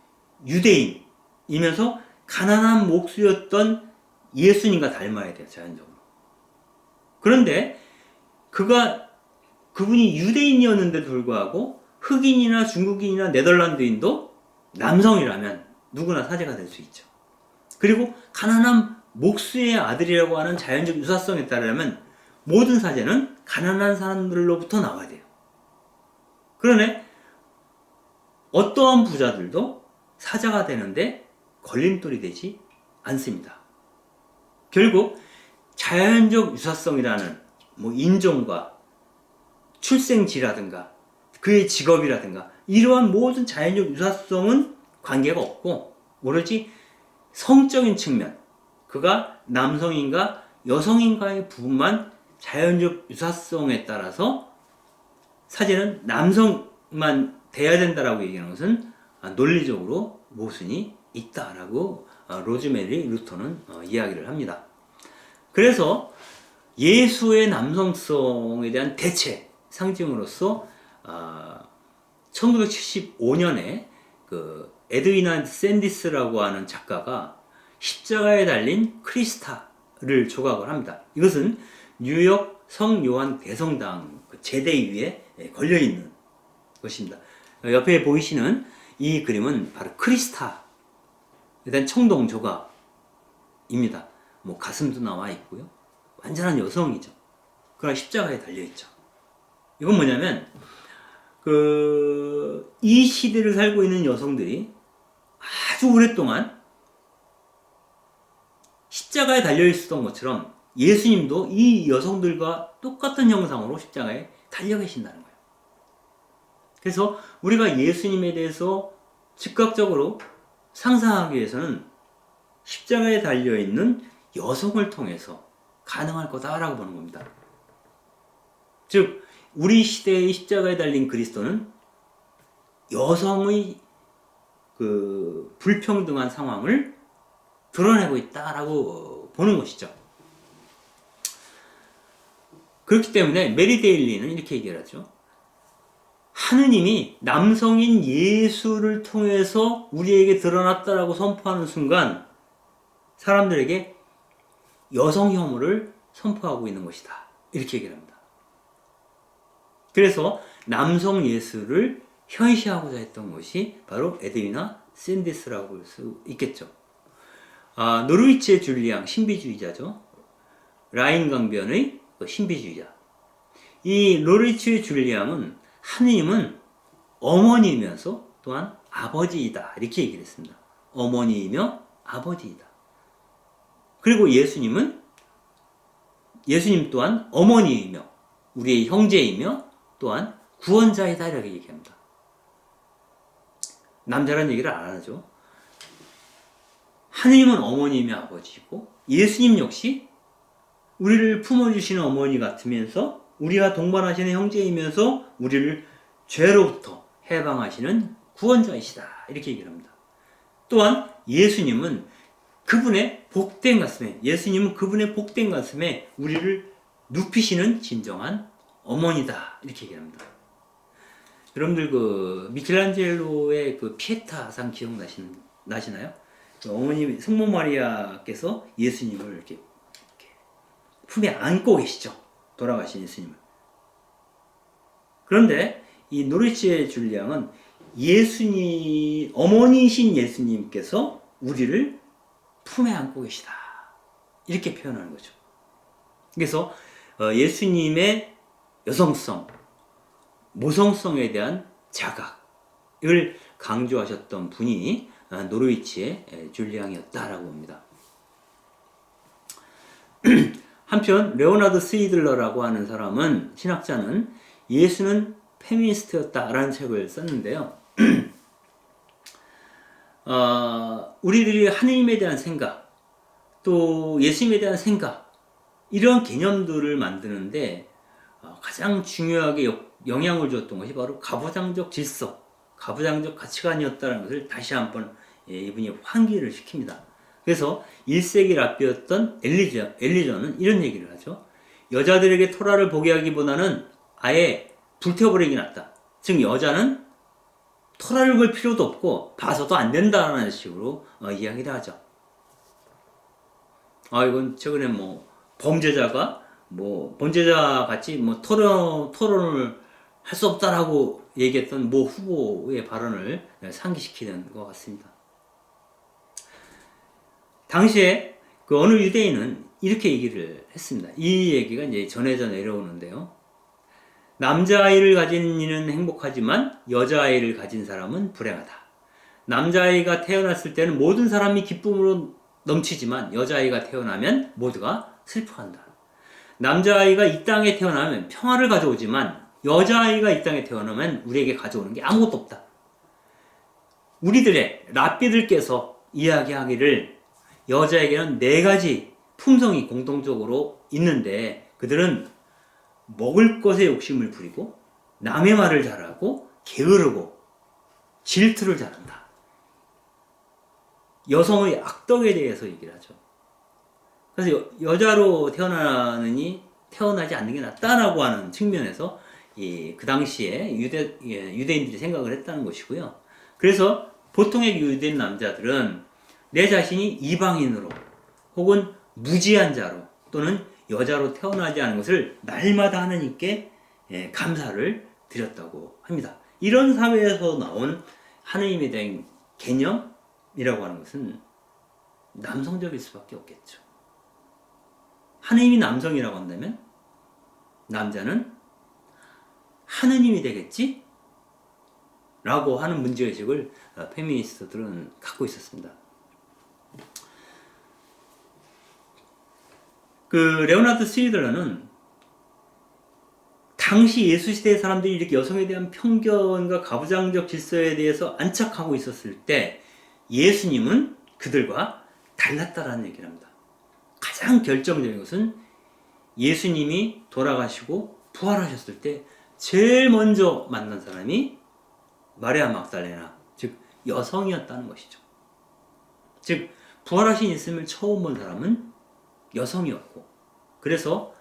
유대인이면서 가난한 목수였던 예수님과 닮아야 돼요, 자연적으로. 그런데 그분이 유대인이었는데도 불구하고 흑인이나 중국인이나 네덜란드인도 남성이라면 누구나 사제가 될 수 있죠. 그리고 가난한 목수의 아들이라고 하는 자연적 유사성에 따르면 모든 사제는 가난한 사람들로부터 나와야 돼요. 그러네 어떠한 부자들도 사자가 되는데 걸림돌이 되지 않습니다. 결국 자연적 유사성이라는 인종과 출생지라든가 그의 직업이라든가 이러한 모든 자연적 유사성은 관계가 없고 오로지 성적인 측면, 그가 남성인가 여성인가의 부분만 자연적 유사성에 따라서 사제는 남성만 돼야 된다라고 얘기하는 것은 논리적으로 모순이 있다라고 로즈메리 루터는 이야기를 합니다. 그래서 예수의 남성성에 대한 대체 상징으로서 1975년에 그 에드위나 샌디스라고 하는 작가가 십자가에 달린 크리스타를 조각을 합니다. 이것은 뉴욕 성요한 대성당 제대 위에 걸려 있는 것입니다. 옆에 보이시는 이 그림은 바로 크리스타에 대한 청동 조각입니다. 뭐 가슴도 나와 있고요. 완전한 여성이죠. 그러나 십자가에 달려 있죠. 이건 뭐냐면 이 시대를 살고 있는 여성들이 아주 오랫동안 십자가에 달려 있었던 것처럼 예수님도 이 여성들과 똑같은 형상으로 십자가에 달려 계신다는 거예요. 그래서 우리가 예수님에 대해서 즉각적으로 상상하기 위해서는 십자가에 달려 있는 여성을 통해서 가능할 거다라고 보는 겁니다. 즉 우리 시대의 십자가에 달린 그리스도는 여성의 그 불평등한 상황을 드러내고 있다라고 보는 것이죠. 그렇기 때문에 메리 데일리는 이렇게 얘기를 하죠. 하느님이 남성인 예수를 통해서 우리에게 드러났다라고 선포하는 순간 사람들에게 여성 혐오를 선포하고 있는 것이다. 이렇게 얘기를 합니다. 그래서 남성 예수를 현시하고자 했던 것이 바로 에드위나 샌디스라고 볼 수 있겠죠. 노르위치의 줄리앙, 신비주의자죠. 라인 강변의 신비주의자. 이 노르위치의 줄리앙은 하느님은 어머니이면서 또한 아버지이다. 이렇게 얘기를 했습니다. 어머니이며 아버지이다. 그리고 예수님 또한 어머니이며 우리의 형제이며 또한 구원자이다. 이렇게 얘기합니다. 남자라는 얘기를 안 하죠. 하느님은 어머니이며 아버지이고 예수님 역시 우리를 품어주시는 어머니 같으면서 우리와 동반하시는 형제이면서 우리를 죄로부터 해방하시는 구원자이시다. 이렇게 얘기를 합니다. 또한 예수님은 그분의 복된 가슴에 우리를 눕히시는 진정한 어머니다. 이렇게 얘기를 합니다. 여러분들 그 미켈란젤로의 그 피에타상 나시나요? 그 어머니 성모 마리아께서 예수님을 이렇게 품에 안고 계시죠. 돌아가신 예수님을. 그런데 이 노르위치의 줄리앙은 어머니이신 예수님께서 우리를 품에 안고 계시다. 이렇게 표현하는 거죠. 그래서 예수님의 여성성, 모성성에 대한 자각을 강조하셨던 분이 노르위치의 줄리앙이었다라고 봅니다. 한편 레오나드 스위들러라고 하는 신학자는 예수는 페미니스트였다라는 책을 썼는데요. 우리들이 하느님에 대한 생각, 또 예수님에 대한 생각, 이런 개념들을 만드는데 가장 중요하게 영향을 줬던 것이 바로 가부장적 질서, 가부장적 가치관이었다는 것을 다시 한번 이분이 환기를 시킵니다. 그래서 1세기 랍비였던 엘리저는 이런 얘기를 하죠. 여자들에게 토라를 보게 하기보다는 아예 불태워버리기 낫다. 즉 여자는 토라를 볼 필요도 없고 봐서도 안 된다라는 식으로 이야기를 하죠. 이건 최근에 범죄자 같이 토론을 할 수 없다라고 얘기했던 모 후보의 발언을 상기시키는 것 같습니다. 당시에 그 어느 유대인은 이렇게 얘기를 했습니다. 이 얘기가 이제 전해져 내려오는데요. 남자아이를 가진 이는 행복하지만 여자아이를 가진 사람은 불행하다. 남자아이가 태어났을 때는 모든 사람이 기쁨으로 넘치지만 여자아이가 태어나면 모두가 슬퍼한다. 남자아이가 이 땅에 태어나면 평화를 가져오지만 여자아이가 이 땅에 태어나면 우리에게 가져오는 게 아무것도 없다. 우리들의 랍비들께서 이야기하기를 여자에게는 4가지 품성이 공통적으로 있는데 그들은 먹을 것에 욕심을 부리고 남의 말을 잘하고 게으르고 질투를 잘한다. 여성의 악덕에 대해서 얘기를 하죠. 그래서 여자로 태어나지 않는 게 낫다라고 하는 측면에서 그 당시에 유대인들이 생각을 했다는 것이고요. 그래서 보통의 유대인 남자들은 내 자신이 이방인으로 혹은 무지한 자로 또는 여자로 태어나지 않은 것을 날마다 하나님께 감사를 드렸다고 합니다. 이런 사회에서 나온 하나님에 대한 개념이라고 하는 것은 남성적일 수밖에 없겠죠. 하나님이 남성이라고 한다면 남자는 하느님이 되겠지? 라고 하는 문제의식을 페미니스트들은 갖고 있었습니다. 레오나르드 스위들러는 당시 예수시대의 사람들이 이렇게 여성에 대한 편견과 가부장적 질서에 대해서 안착하고 있었을 때 예수님은 그들과 달랐다라는 얘기를 합니다. 가장 결정적인 것은 예수님이 돌아가시고 부활하셨을 때 제일 먼저 만난 사람이 마리아 막달레나, 즉 여성이었다는 것이죠. 즉 부활하신 예수님을 처음 본 사람은 여성이었고, 그래서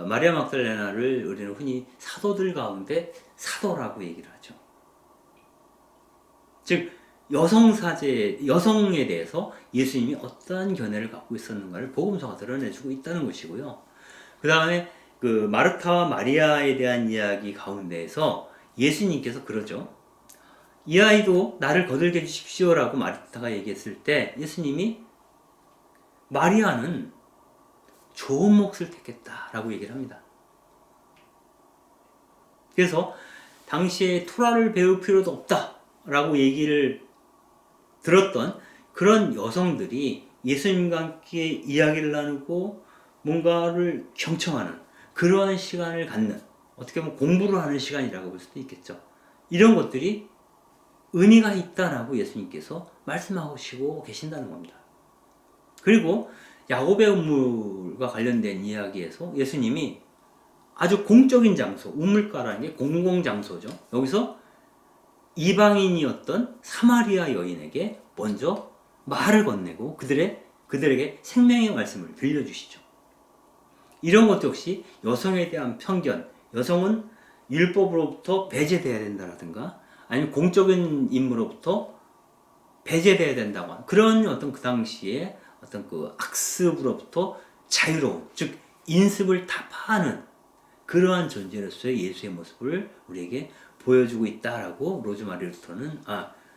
마리아 막달레나를 우리는 흔히 사도들 가운데 사도라고 얘기를 하죠. 즉 여성에 대해서 예수님이 어떠한 견해를 갖고 있었는가를 복음서가 드러내주고 있다는 것이고요. 그 다음에 마르타와 마리아에 대한 이야기 가운데에서 예수님께서 그러죠. 이 아이도 나를 거들게 해주십시오라고 마르타가 얘기했을 때 예수님이 마리아는 좋은 몫을 택했다라고 얘기를 합니다. 그래서 당시에 토라를 배울 필요도 없다라고 얘기를 들었던 그런 여성들이 예수님과 함께 이야기를 나누고 뭔가를 경청하는 그러한 시간을 갖는, 어떻게 보면 공부를 하는 시간이라고 볼 수도 있겠죠. 이런 것들이 의미가 있다라고 예수님께서 말씀하시고 계신다는 겁니다. 그리고 야곱의 우물과 관련된 이야기에서 예수님이 아주 공적인 장소, 우물가라는 게 공공장소죠. 여기서 이방인이었던 사마리아 여인에게 먼저 말을 건네고 그들에게 생명의 말씀을 들려주시죠. 이런 것 역시 여성에 대한 편견, 여성은 율법으로부터 배제되어야 된다라든가 아니면 공적인 임무로부터 배제되어야 된다고 하는 그런 어떤 그 당시에 어떤 악습으로부터 자유로운, 즉 인습을 타파하는 그러한 존재로서의 예수의 모습을 우리에게 보여주고 있다라고 로즈마리 루터는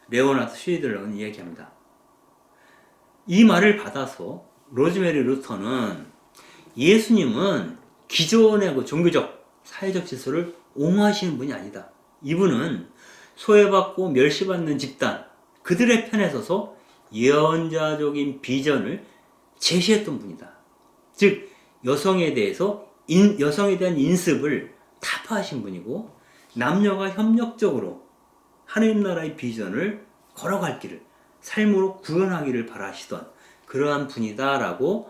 레오나르드 슈이들러는 이야기합니다. 이 말을 받아서 로즈메리 루터는 예수님은 기존의 종교적, 사회적 질서를 옹호하시는 분이 아니다. 이분은 소외받고 멸시받는 집단, 그들의 편에 서서 예언자적인 비전을 제시했던 분이다. 즉 여성에 대한 인습을 타파하신 분이고 남녀가 협력적으로 하나님 나라의 비전을 걸어갈 길을 삶으로 구현하기를 바라시던 그러한 분이다라고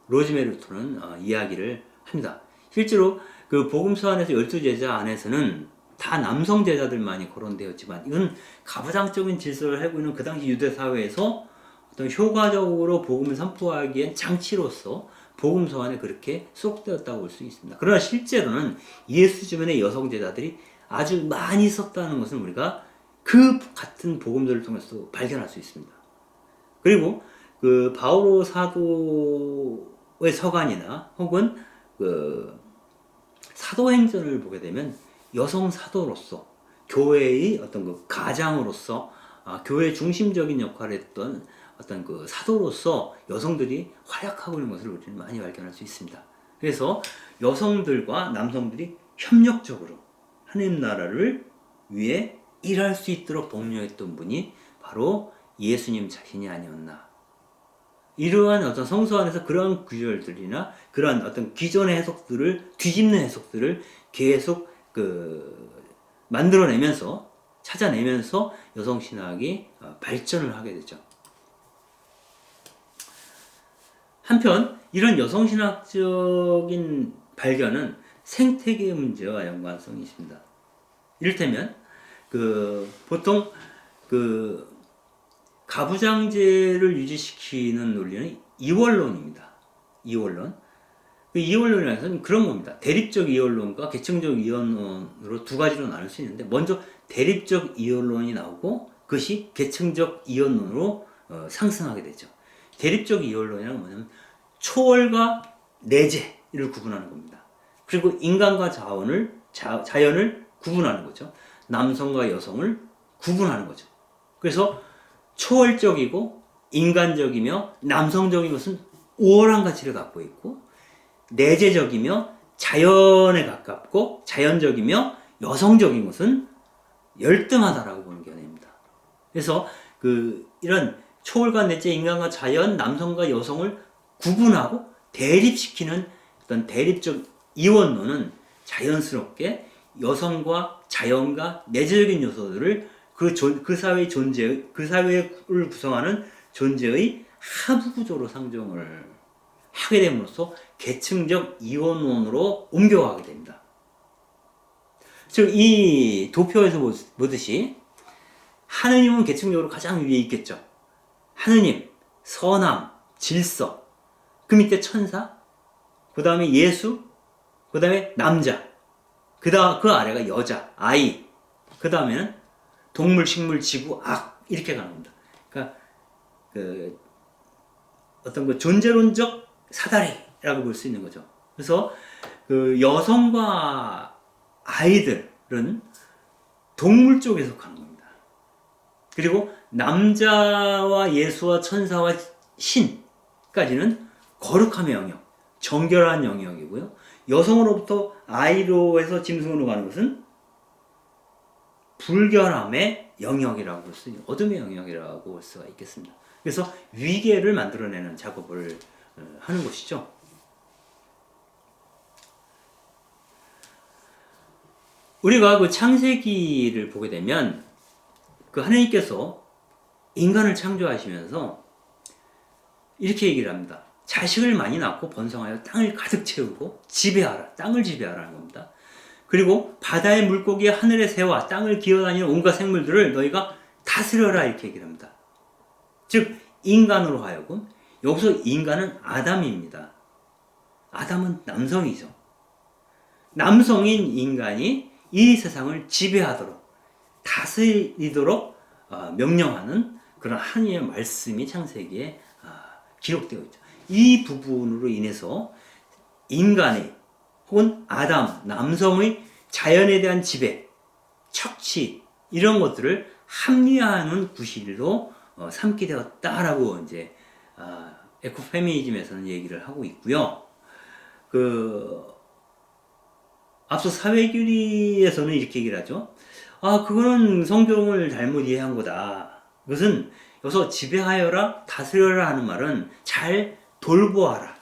로즈메리 루터는 이야기를 합니다. 실제로 그 복음서 안에서 12제자 안에서는 다 남성 제자들만이 거론되었지만 이건 가부장적인 질서를 하고 있는 그 당시 유대 사회에서 어떤 효과적으로 복음을 선포하기엔 장치로서 복음서 안에 그렇게 수록되었다고 볼 수 있습니다. 그러나 실제로는 예수 주변의 여성 제자들이 아주 많이 있었다는 것은 우리가 그 같은 복음서를 통해서 발견할 수 있습니다. 그리고 그 바오로 사도의 서간이나 혹은 그 사도행전을 보게 되면 여성 사도로서 교회의 어떤 그 가장으로서 교회 중심적인 역할을 했던 어떤 그 사도로서 여성들이 활약하고 있는 것을 우리는 많이 발견할 수 있습니다. 그래서 여성들과 남성들이 협력적으로 하나님 나라를 위해 일할 수 있도록 독려했던 분이 바로 예수님 자신이 아니었나. 이러한 어떤 성서 안에서 그러한 구절들이나 그러한 어떤 기존의 해석들을 뒤집는 해석들을 계속 만들어내면서 찾아내면서 여성신학이 발전을 하게 되죠. 한편 이런 여성신학적인 발견은 생태계 문제와 연관성이 있습니다. 이를테면 보통 가부장제를 유지시키는 논리는 이원론입니다. 이원론. 이원론에서는 그런 겁니다. 대립적 이원론과 계층적 이원론으로 두 가지로 나눌 수 있는데, 먼저 대립적 이원론이 나오고 그것이 계층적 이원론으로 상승하게 되죠. 대립적 이원론이란 뭐냐면 초월과 내재를 구분하는 겁니다. 그리고 인간과 자연을 구분하는 거죠. 남성과 여성을 구분하는 거죠. 그래서 초월적이고 인간적이며 남성적인 것은 우월한 가치를 갖고 있고, 내재적이며 자연에 가깝고 자연적이며 여성적인 것은 열등하다라고 보는 견해입니다. 그래서 이런 초월과 내재, 인간과 자연, 남성과 여성을 구분하고 대립시키는 어떤 대립적 이원론은 자연스럽게 여성과 자연과 내재적인 요소들을 그 사회를 구성하는 존재의 하부 구조로 상정을 하게 됨으로써 계층적 이원론으로 옮겨가게 됩니다. 즉, 이 도표에서 보듯이 하느님은 계층적으로 가장 위에 있겠죠. 하느님, 선함, 질서, 그 밑에 천사, 그 다음에 예수, 그 다음에 남자, 그 아래가 여자, 아이, 그 다음에는 동물, 식물, 지구, 악, 이렇게 가는 겁니다. 그러니까 어떤 존재론적 사다리라고 볼 수 있는 거죠. 그래서 여성과 아이들은 동물 쪽에 속하는 겁니다. 그리고 남자와 예수와 천사와 신까지는 거룩함의 영역, 정결한 영역이고요. 여성으로부터 아이로 해서 짐승으로 가는 것은 불결함의 영역이라고 볼 수 있는, 어둠의 영역이라고 볼 수가 있겠습니다. 그래서 위계를 만들어내는 작업을 하는 것이죠. 우리가 창세기를 보게 되면 하나님께서 인간을 창조하시면서 이렇게 얘기를 합니다. 자식을 많이 낳고 번성하여 땅을 가득 채우고 지배하라. 땅을 지배하라는 겁니다. 그리고 바다의 물고기, 하늘의 새와 땅을 기어다니는 온갖 생물들을 너희가 다스려라, 이렇게 얘기를 합니다. 즉 인간으로 하여금, 여기서 인간은 아담입니다. 아담은 남성이죠. 남성인 인간이 이 세상을 지배하도록, 다스리도록 명령하는 그런 하나님의 말씀이 창세기에 기록되어 있죠. 이 부분으로 인해서 인간의 혹은 아담, 남성의 자연에 대한 지배, 척치, 이런 것들을 합리화하는 구실로 삼게 되었다라고 이제 에코페미니즘에서는 얘기를 하고 있고요. 앞서 사회규리에서는 이렇게 얘기를 하죠. 그거는 성경을 잘못 이해한 거다. 그것은 여기서 지배하여라, 다스려라 하는 말은 잘 돌보아라,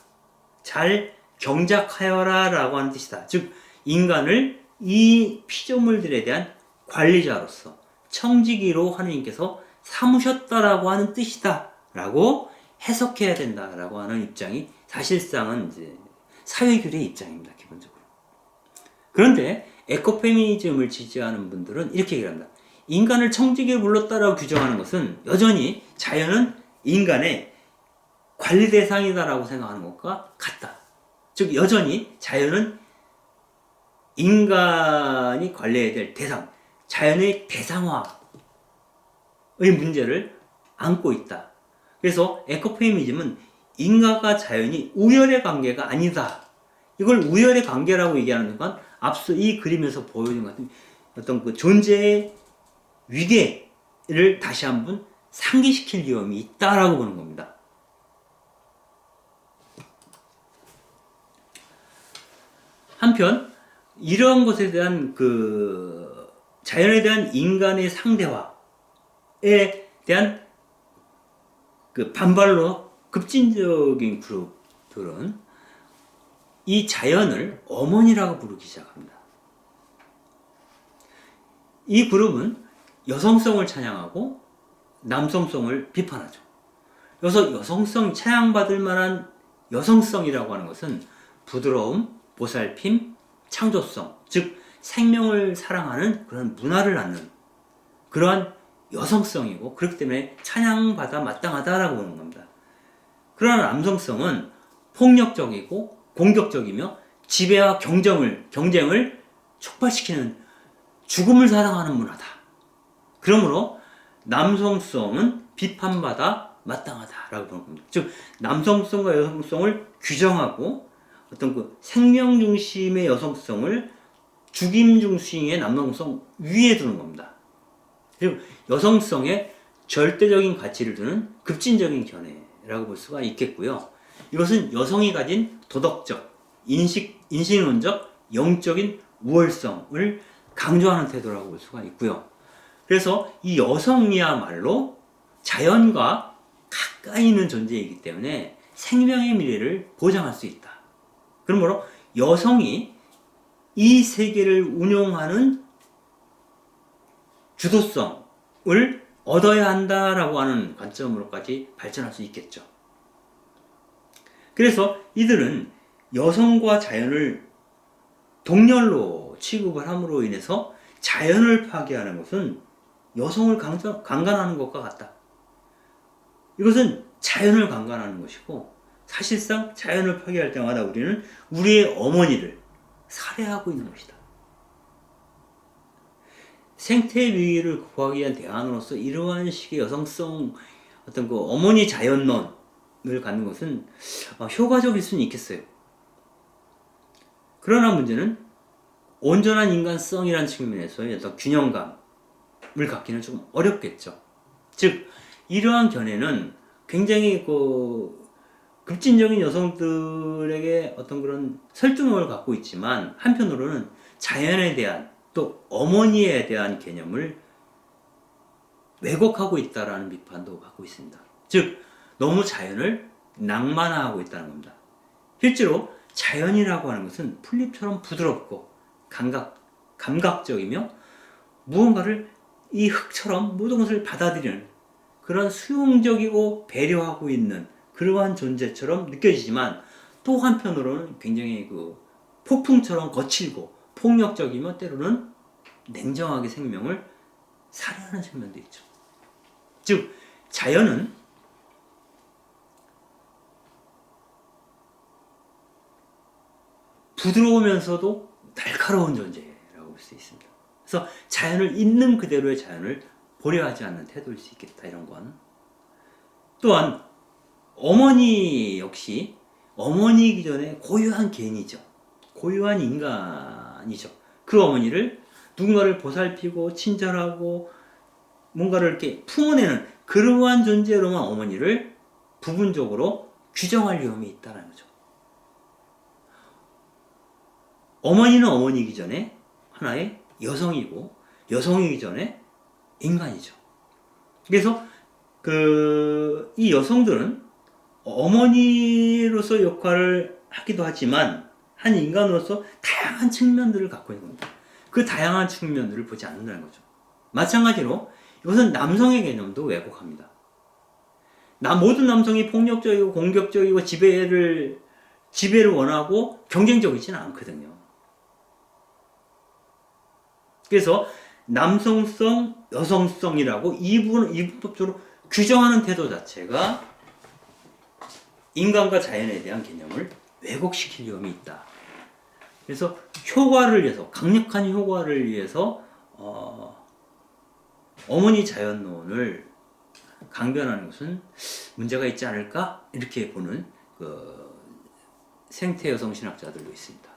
잘 경작하여라 라고 하는 뜻이다. 즉 인간을 이 피조물들에 대한 관리자로서 청지기로 하느님께서 삼으셨다라고 하는 뜻이다 라고 해석해야 된다라고 하는 입장이 사실상은 이제 사회규리의 입장입니다. 기본적으로. 그런데 에코페미니즘을 지지하는 분들은 이렇게 얘기합니다. 인간을 청지기로 불렀다라고 규정하는 것은 여전히 자연은 인간의 관리 대상이다라고 생각하는 것과 같다. 즉 여전히 자연은 인간이 관리해야 될 대상, 자연의 대상화의 문제를 안고 있다. 그래서 에코페미니즘은 인간과 자연이 우열의 관계가 아니다. 이걸 우열의 관계라고 얘기하는 건 앞서 이 그림에서 보여준 것 같은 어떤 존재의 위계를 다시 한번 상기시킬 위험이 있다라고 보는 겁니다. 한편 이러한 것에 대한 자연에 대한 인간의 상대화에 대한 반발로 급진적인 그룹들은 이 자연을 어머니라고 부르기 시작합니다. 이 그룹은 여성성을 찬양하고 남성성을 비판하죠. 여기서 여성성 찬양받을 만한 여성성이라고 하는 것은 부드러움, 보살핌, 창조성, 즉 생명을 사랑하는 그런 문화를 낳는 그러한 여성성이고, 그렇기 때문에 찬양받아 마땅하다라고 보는 겁니다. 그러나 남성성은 폭력적이고 공격적이며 지배와 경쟁을 촉발시키는 죽음을 사랑하는 문화다. 그러므로 남성성은 비판받아 마땅하다라고 보는 겁니다. 즉 남성성과 여성성을 규정하고 어떤 그 생명 중심의 여성성을 죽임 중심의 남성성 위에 두는 겁니다. 그리고 여성성에 절대적인 가치를 두는 급진적인 견해라고 볼 수가 있겠고요. 이것은 여성이 가진 도덕적, 인신론적, 영적인 우월성을 강조하는 태도라고 볼 수가 있고요. 그래서 이 여성이야말로 자연과 가까이 있는 존재이기 때문에 생명의 미래를 보장할 수 있다. 그러므로 여성이 이 세계를 운용하는 주도성을 얻어야 한다라고 하는 관점으로까지 발전할 수 있겠죠. 그래서 이들은 여성과 자연을 동렬로 취급을 함으로 인해서 자연을 파괴하는 것은 여성을 강간하는 것과 같다. 이것은 자연을 강간하는 것이고, 사실상 자연을 파괴할 때마다 우리는 우리의 어머니를 살해하고 있는 것이다. 생태의 위기를 극복하기 위한 대안으로서 이러한 식의 여성성 어떤 그 어머니 자연론을 갖는 것은 효과적일 수는 있겠어요. 그러나 문제는 온전한 인간성이라는 측면에서의 어떤 균형감을 갖기는 좀 어렵겠죠. 즉 이러한 견해는 굉장히 급진적인 여성들에게 어떤 그런 설득력을 갖고 있지만, 한편으로는 자연에 대한 또 어머니에 대한 개념을 왜곡하고 있다라는 비판도 받고 있습니다. 즉 너무 자연을 낭만화하고 있다는 겁니다. 실제로 자연이라고 하는 것은 풀잎처럼 부드럽고 감각적이며 무언가를 이 흙처럼 모든 것을 받아들이는 그런 수용적이고 배려하고 있는 그러한 존재처럼 느껴지지만, 또 한편으로는 굉장히 폭풍처럼 거칠고 폭력적이며 때로는 냉정하게 생명을 살해하는 측면도 있죠. 즉 자연은 부드러우면서도 날카로운 존재라고 볼 수 있습니다. 그래서 자연을 있는 그대로의 자연을 보려하지 않는 태도일 수 있겠다, 이런 건. 또한 어머니 역시 어머니이기 전에 고유한 개인이죠. 고유한 인간이죠. 그 어머니를 누군가를 보살피고 친절하고 뭔가를 이렇게 품어내는 그러한 존재로만 어머니를 부분적으로 규정할 위험이 있다는 거죠. 어머니는 어머니이기 전에 하나의 여성이고, 여성이기 전에 인간이죠. 그래서 이 여성들은 어머니로서 역할을 하기도 하지만 한 인간으로서 다양한 측면들을 갖고 있는 겁니다. 그 다양한 측면들을 보지 않는다는 거죠. 마찬가지로 이것은 남성의 개념도 왜곡합니다. 모든 남성이 폭력적이고 공격적이고 지배를 원하고 경쟁적이지는 않거든요. 그래서 남성성, 여성성이라고 이분법적으로 규정하는 태도 자체가 인간과 자연에 대한 개념을 왜곡시킬 위험이 있다. 그래서 효과를 위해서, 강력한 효과를 위해서 어머니 자연론을 강변하는 것은 문제가 있지 않을까? 이렇게 보는 생태 여성 신학자들도 있습니다.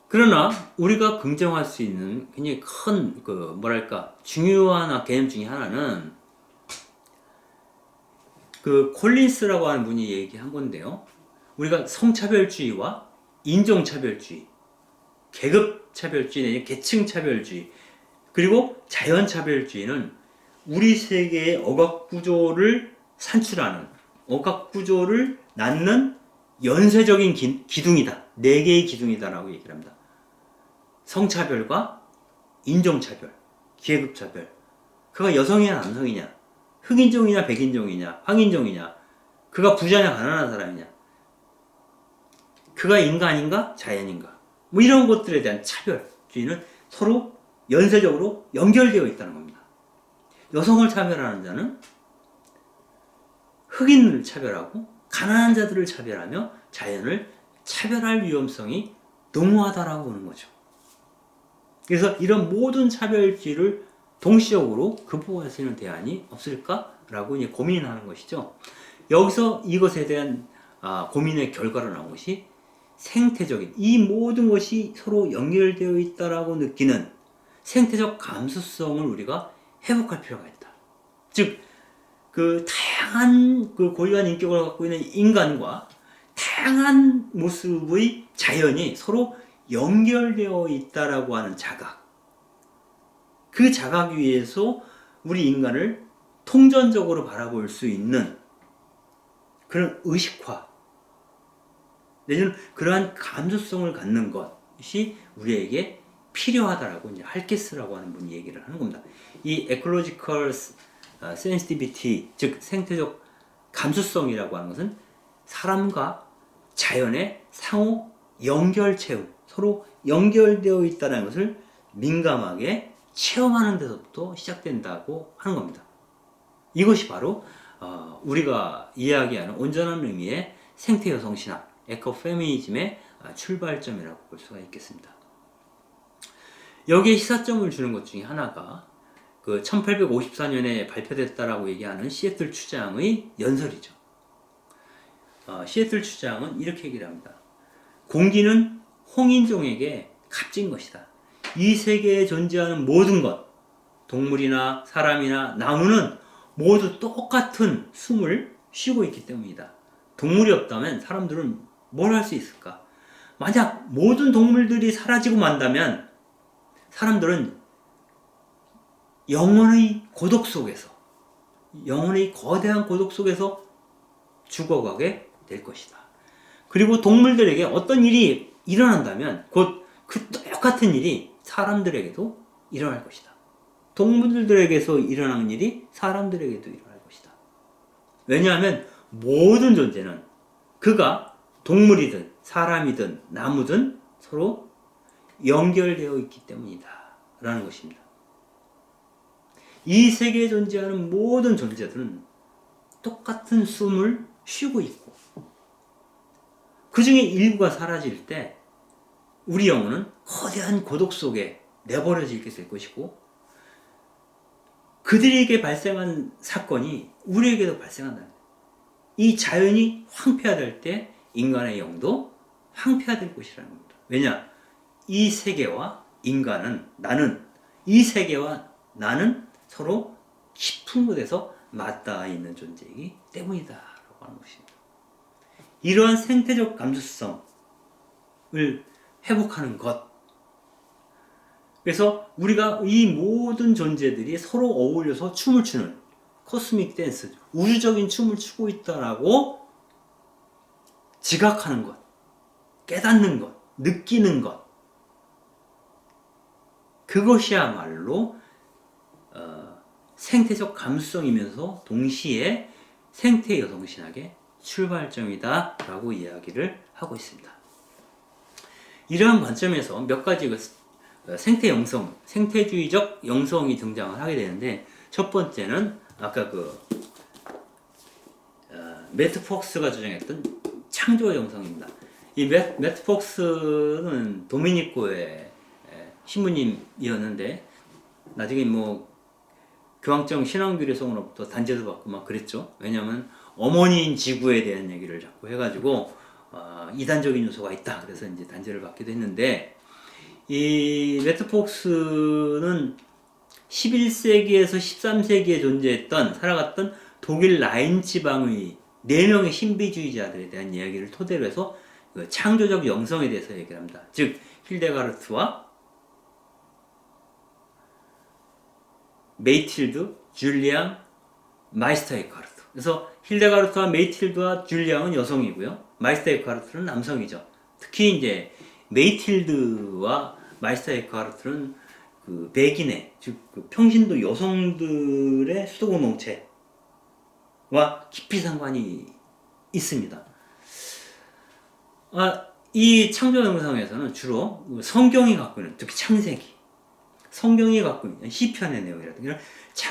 그러나 우리가 긍정할 수 있는 굉장히 큰 중요한 개념 중에 하나는 콜린스라고 하는 분이 얘기한 건데요. 우리가 성차별주의와 인종차별주의, 계급차별주의 내지 계층차별주의, 그리고 자연차별주의는 우리 세계의 억압구조를 산출하는, 억압구조를 낳는 연쇄적인 기둥이다. 4개의 기둥이다라고 얘기를 합니다. 성차별과 인종차별, 계급차별. 그가 여성이냐 남성이냐, 흑인종이냐 백인종이냐 황인종이냐, 그가 부자냐 가난한 사람이냐, 그가 인간인가 자연인가, 뭐 이런 것들에 대한 차별주의는 서로 연쇄적으로 연결되어 있다는 겁니다. 여성을 차별하는 자는 흑인을 차별하고 가난한 자들을 차별하며 자연을 차별할 위험성이 농후하다라고 보는 거죠. 그래서 이런 모든 차별주의를 동시적으로 극복할 수 있는 대안이 없을까라고 이제 고민하는 것이죠. 여기서 이것에 대한 고민의 결과로 나온 것이 생태적인, 이 모든 것이 서로 연결되어 있다라고 느끼는 생태적 감수성을 우리가 회복할 필요가 있다. 즉, 그 다양한 그 고유한 인격을 갖고 있는 인간과 다양한 모습의 자연이 서로 연결되어 있다라고 하는 자각. 그 자각 위에서 우리 인간을 통전적으로 바라볼 수 있는 그런 의식화, 내지는 그러한 감수성을 갖는 것이 우리에게 필요하다라고 이제 할게스라고 하는 분이 얘기를 하는 겁니다. 이 에콜로지컬 센시티비티, 즉 생태적 감수성이라고 하는 것은 사람과 자연의 상호 연결 체험, 서로 연결되어 있다는 것을 민감하게 체험하는 데서부터 시작된다고 하는 겁니다. 이것이 바로 우리가 이야기하는 온전한 의미의 생태 여성 신학, 에코페미니즘의 출발점이라고 볼 수가 있겠습니다. 여기에 시사점을 주는 것 중에 하나가 그 1854년에 발표됐다라고 얘기하는 시애틀 추장의 연설이죠. 시애틀 추장은 이렇게 얘기를 합니다. 공기는 홍인종에게 값진 것이다. 이 세계에 존재하는 모든 것, 동물이나 사람이나 나무는 모두 똑같은 숨을 쉬고 있기 때문이다. 동물이 없다면 사람들은 뭘 할 수 있을까? 만약 모든 동물들이 사라지고 만다면 사람들은 영혼의 고독 속에서, 영혼의 거대한 고독 속에서 죽어가게 될 것이다. 그리고 동물들에게 어떤 일이 일어난다면 곧 그 똑같은 일이 사람들에게도 일어날 것이다. 동물들에게서 일어나는 일이 사람들에게도 일어날 것이다. 왜냐하면 모든 존재는 그가 동물이든 사람이든 나무든 서로 연결되어 있기 때문이다 라는 것입니다. 이 세계에 존재하는 모든 존재들은 똑같은 숨을 쉬고 있고, 그 중에 일부가 사라질 때 우리 영혼은 거대한 고독 속에 내버려지게 될 것이고, 그들에게 발생한 사건이 우리에게도 발생한다. 이 자연이 황폐화될 때 인간의 영도 황폐화될 것이라는 겁니다. 왜냐? 이 세계와 인간은, 나는, 이 세계와 나는 서로 깊은 곳에서 맞닿아 있는 존재이기 때문이다 라고 하는 것입니다. 이러한 생태적 감수성을 회복하는 것, 그래서 우리가 이 모든 존재들이 서로 어울려서 춤을 추는 코스믹 댄스, 우주적인 춤을 추고 있다라고 지각하는 것, 깨닫는 것, 느끼는 것, 그것이야말로 생태적 감수성이면서 동시에 생태 여성신학의 출발점이다 라고 이야기를 하고 있습니다. 이러한 관점에서 몇 가지 생태 영성, 생태주의적 영성이 등장을 하게 되는데, 첫 번째는 아까 매트 폭스가 주장했던 창조 영성입니다. 이 매트 폭스는 도미니코의 신부님이었는데 나중에 뭐 교황청 신앙교류성으로부터 단죄도 받고 막 그랬죠. 왜냐하면 어머니인 지구에 대한 얘기를 자꾸 해가지고 이단적인 요소가 있다. 그래서 이제 단죄를 받기도 했는데, 이 매트 폭스는 11세기에서 13세기에 존재했던, 살아갔던 독일 라인 지방의 4명의 신비주의자들에 대한 이야기를 토대로 해서 그 창조적 영성에 대해서 얘기를 합니다. 즉 힐데가르트와 메이틸드, 줄리앙, 마이스터 에카르트. 그래서 힐데가르트와 메이틸드와 줄리앙은 여성이고요, 마이스터 에카르트는 남성이죠. 특히 이제 메이틸드와 마이스터 에카르트는 그 백인의, 즉 그 평신도 여성들의 수도 공동체와 깊이 상관이 있습니다. 이 창조 영상에서는 주로 성경이 갖고 있는, 특히 창세기, 성경이 갖고 있는 시편의 내용이라든가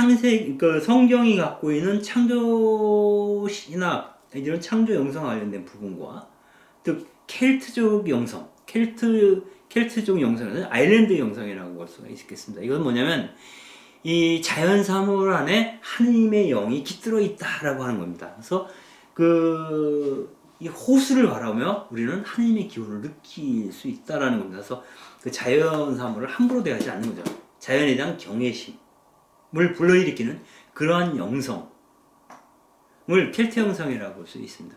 이런 성경이 갖고 있는 창조 신학, 이런 창조 영상 관련된 부분과 또 켈트족 영성, 켈트족 영성에는 아일랜드 영성이라고 볼 수가 있겠습니다. 이건 뭐냐면 이 자연 사물 안에 하느님의 영이 깃들어 있다라고 하는 겁니다. 그래서 이 호수를 바라보며 우리는 하느님의 기운을 느낄 수 있다라는 겁니다. 그래서 그 자연 사물을 함부로 대하지 않는 거죠. 자연에 대한 경외심을 불러일으키는 그러한 영성을 켈트 영성이라고 볼 수 있습니다.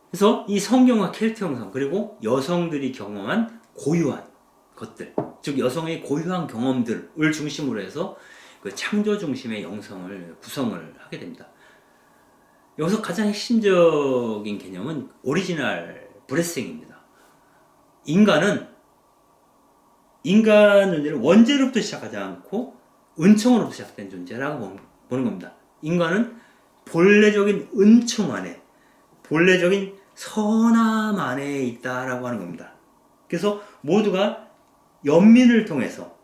그래서 이 성경과 켈트 영성, 그리고 여성들이 경험한 고유한 것들, 즉 여성의 고유한 경험들을 중심으로 해서 그 창조 중심의 영성을 구성을 하게 됩니다. 여기서 가장 핵심적인 개념은 오리지널 브레싱입니다. 인간은 원죄로부터 시작하지 않고 은총으로부터 시작된 존재라고 보는 겁니다. 인간은 본래적인 은총 안에, 본래적인 선함 안에 있다라고 하는 겁니다. 그래서 모두가 연민을 통해서,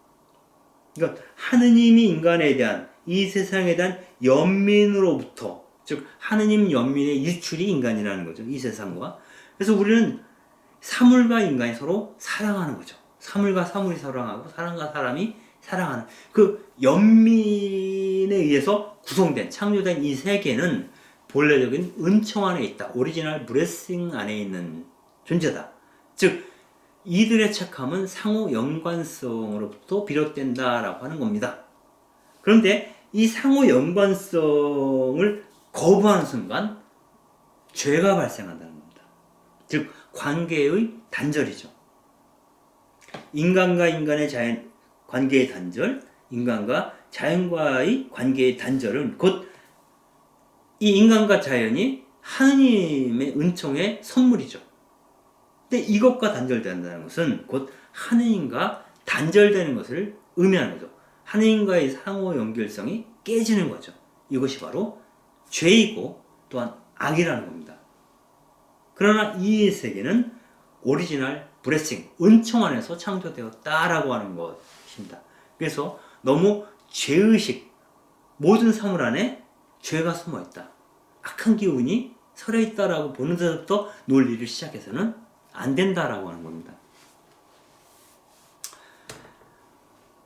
그러니까 하느님이 인간에 대한, 이 세상에 대한 연민으로부터, 즉 하느님 연민의 유출이 인간이라는 거죠. 이 세상과. 그래서 우리는 사물과 인간이 서로 사랑하는 거죠. 사물과 사물이 사랑하고 사람과 사람이 사랑하는 그 연민에 의해서 구성된, 창조된 이 세계는 본래적인 은총 안에 있다. 오리지널 브레싱 안에 있는 존재다. 즉 이들의 착함은 상호 연관성으로부터 비롯된다라고 하는 겁니다. 그런데 이 상호 연관성을 거부하는 순간 죄가 발생한다는 겁니다. 즉 관계의 단절이죠. 인간과 인간의 관계의 단절, 인간과 자연과의 관계의 단절은 곧 이 인간과 자연이 하느님의 은총의 선물이죠. 근데 이것과 단절된다는 것은 곧 하느님과 단절되는 것을 의미하는 거죠. 하느님과의 상호 연결성이 깨지는 거죠. 이것이 바로 죄이고 또한 악이라는 겁니다. 그러나 이 세계는 오리지널 브레싱, 은총 안에서 창조되었다라고 하는 것입니다. 그래서 너무 죄의식, 모든 사물 안에 죄가 숨어있다, 악한 기운이 서려있다라고 보는 데서부터 논리를 시작해서는 안 된다라고 하는 겁니다.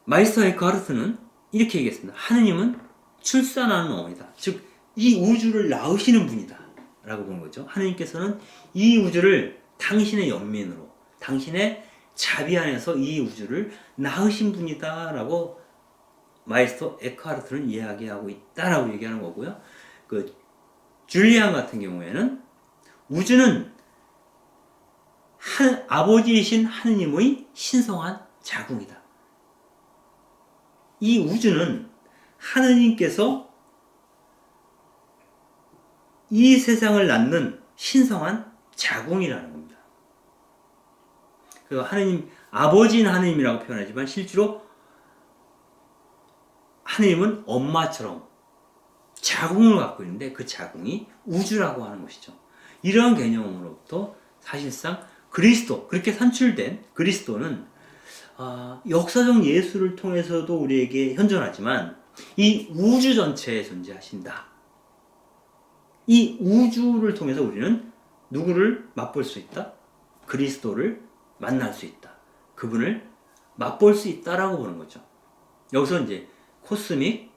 마이스터 에크하르트는 이렇게 얘기했습니다. 하느님은 출산하는 어머니다. 즉 이 우주를 낳으시는 분이다 라고 보는 거죠. 하느님께서는 이 우주를 당신의 연민으로, 당신의 자비 안에서 이 우주를 낳으신 분이다 라고 마이스터 에크하르트는 이야기하고 있다라고 얘기하는 거고요. 줄리안 같은 경우에는 우주는 아버지이신 하느님의 신성한 자궁이다. 이 우주는 하느님께서 이 세상을 낳는 신성한 자궁이라는 겁니다. 하느님, 아버지인 하느님이라고 표현하지만 실제로 하느님은 엄마처럼 자궁을 갖고 있는데 그 자궁이 우주라고 하는 것이죠. 이러한 개념으로부터 사실상 그리스도, 그렇게 산출된 그리스도는 역사적 예수를 통해서도 우리에게 현존하지만 이 우주 전체에 존재하신다. 이 우주를 통해서 우리는 누구를 맛볼 수 있다? 그리스도를 만날 수 있다. 그분을 맛볼 수 있다라고 보는 거죠. 여기서 이제 코스믹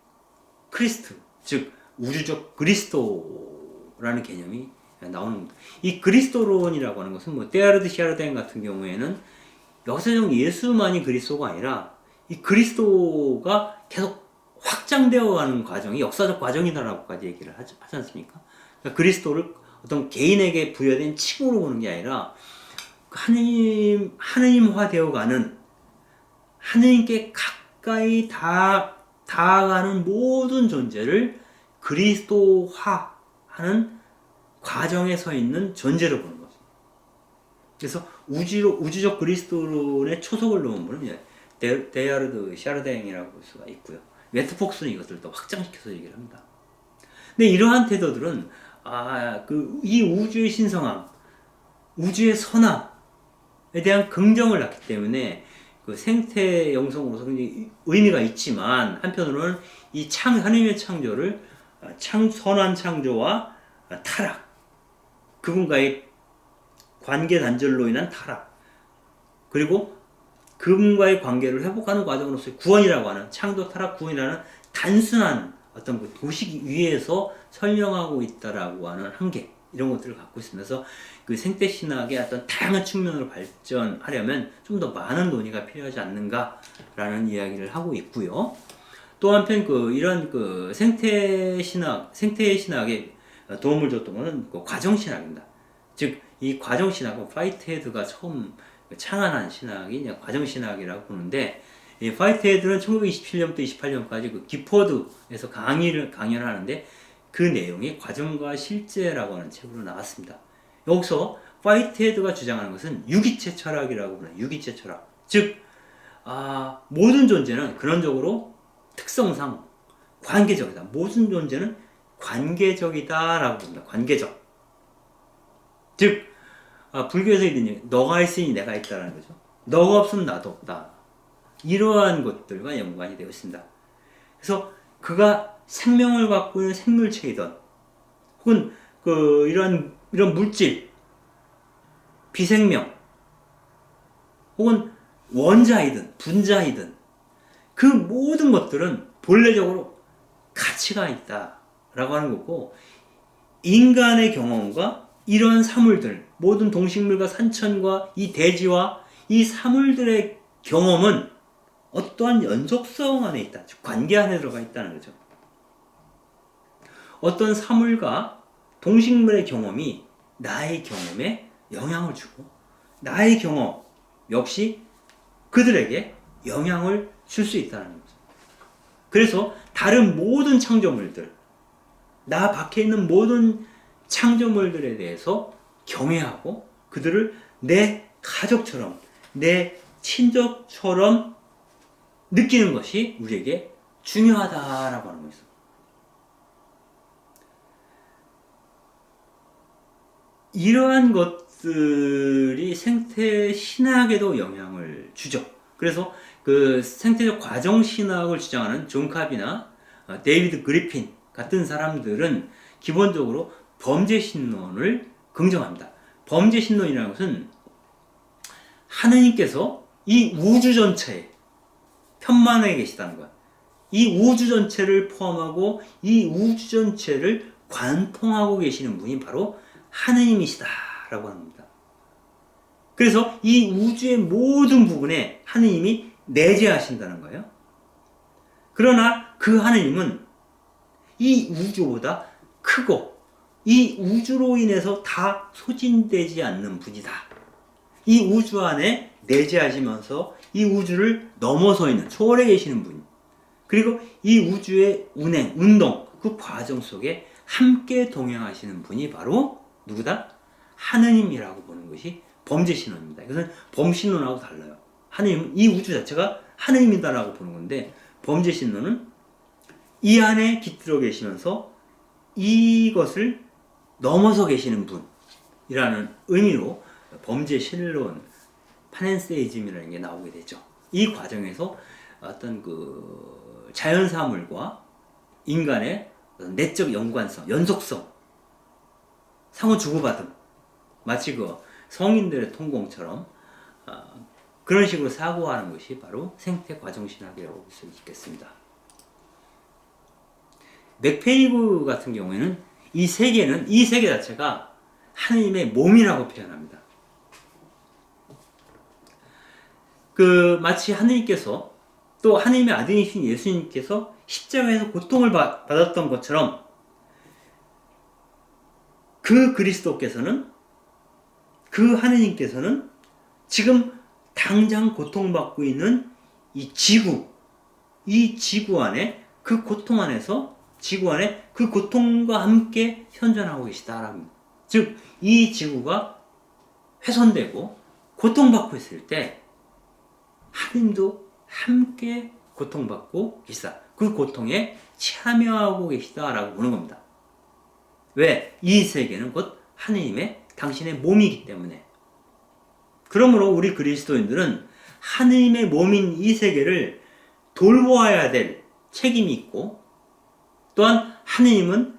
크리스트, 즉 우주적 그리스도라는 개념이 나오는 겁니다. 이 그리스도론이라고 하는 것은 테아르드 샤르댕 같은 경우에는 역사적 예수만이 그리스도가 아니라 이 그리스도가 계속 확장되어 가는 과정이 역사적 과정이다라고까지 얘기를 하지 않습니까? 그러니까 그리스도를 어떤 개인에게 부여된 칭호로 보는 게 아니라 하느님화 되어가는, 하느님께 가까이 다가가는 모든 존재를 그리스도화하는 과정에 서 있는 존재로 보는 거죠. 그래서 우주적 그리스도론의 초석을 놓은 분은 데야르드 샤르댕이라고 볼 수가 있고요. 웨트폭스는 이것을 더 확장시켜서 얘기를 합니다. 근데 이러한 태도들은 이 우주의 신성함, 우주의 선함에 대한 긍정을 낳기 때문에 그 생태 영성으로서 굉장히 의미가 있지만, 한편으로는 이 하나님의 창조를 선한 창조와 타락, 그분과의 관계 단절로 인한 타락, 그리고 그분과의 관계를 회복하는 과정으로서의 구원이라고 하는, 창조 타락 구원이라는 단순한 어떤 그 도식 위에서 설명하고 있다라고 하는 한계, 이런 것들을 갖고 있으면서 그 생태신학의 어떤 다양한 측면으로 발전하려면 좀 더 많은 논의가 필요하지 않는가라는 이야기를 하고 있고요. 또 한편 이런 생태의 신학에 도움을 줬던 것은 과정신학입니다. 즉, 이 과정신학은 화이트헤드가 처음 창안한 신학이 이제 과정신학이라고 보는데, 이 화이트헤드는 1927년부터 28년까지 기포드에서 강연을 하는데, 그 내용이 과정과 실제라고 하는 책으로 나왔습니다. 여기서 화이트헤드가 주장하는 것은 유기체 철학이라고 불러요. 유기체 철학. 즉, 모든 존재는 근원적으로 특성상 관계적이다. 모든 존재는 관계적이다라고 봅니다. 관계적. 즉, 불교에서 이런 너가 있으니 내가 있다라는 거죠. 너가 없으면 나도 없다. 이러한 것들과 연관이 되어 있습니다. 그래서 그가 생명을 갖고 있는 생물체이든, 혹은 이런 물질, 비생명, 혹은 원자이든 분자이든, 그 모든 것들은 본래적으로 가치가 있다라고 하는 거고, 인간의 경험과 이러한 사물들, 모든 동식물과 산천과 이 대지와 이 사물들의 경험은 어떠한 연속성 안에 있다. 즉 관계 안에 들어가 있다는 거죠. 어떤 사물과 동식물의 경험이 나의 경험에 영향을 주고, 나의 경험 역시 그들에게 영향을 줄 수 있다는 거죠. 그래서 다른 모든 창조물들, 나 밖에 있는 모든 창조물들에 대해서 경외하고 그들을 내 가족처럼, 내 친족처럼 느끼는 것이 우리에게 중요하다라고 하는 거죠. 이러한 것들이 생태 신학에도 영향을 주죠. 그래서 그 생태적 과정 신학을 주장하는 존 카비나 데이비드 그리핀 같은 사람들은 기본적으로 범죄 신론을 긍정합니다. 범죄 신론이라는 것은 하느님께서 이 우주 전체에 편만하게 계시다는 거야. 이 우주 전체를 포함하고 이 우주 전체를 관통하고 계시는 분이 바로 하느님이시다라고 합니다. 그래서 이 우주의 모든 부분에 하느님이 내재하신다는 거예요. 그러나 그 하느님은 이 우주보다 크고 이 우주로 인해서 다 소진되지 않는 분이다. 이 우주 안에 내재하시면서 이 우주를 넘어서 있는, 초월해 계시는 분, 그리고 이 우주의 운동, 그 과정 속에 함께 동행하시는 분이 바로 누구다? 하느님이라고 보는 것이 범죄신론입니다. 이것은 범신론하고 달라요. 하느님은 이 우주 자체가 하느님이다라고 보는 건데, 범죄신론은 이 안에 깃들어 계시면서 이것을 넘어서 계시는 분이라는 의미로 범죄신론, 파넨세이즘이라는 게 나오게 되죠. 이 과정에서 어떤 자연사물과 인간의 내적 연관성, 연속성, 상호 주고받음, 마치 성인들의 통공처럼 그런 식으로 사고하는 것이 바로 생태 과정신학이라고 볼 수 있겠습니다. 맥페이그 같은 경우에는 이 세계 자체가 하느님의 몸이라고 표현합니다. 마치 하느님께서, 또 하느님의 아들이신 예수님께서 십자가에서 고통을 받았던 것처럼, 그 그리스도께서는, 그 하느님께서는 지금 당장 고통받고 있는 이 지구 안에, 그 고통 안에서, 지구 안에 그 고통과 함께 현존하고 계시다라는, 즉 이 지구가 훼손되고 고통받고 있을 때 하느님도 함께 고통받고 계시다. 그 고통에 참여하고 계시다라고 보는 겁니다. 왜? 이 세계는 곧 하느님의 당신의 몸이기 때문에. 그러므로 우리 그리스도인들은 하느님의 몸인 이 세계를 돌보아야 될 책임이 있고, 또한 하느님은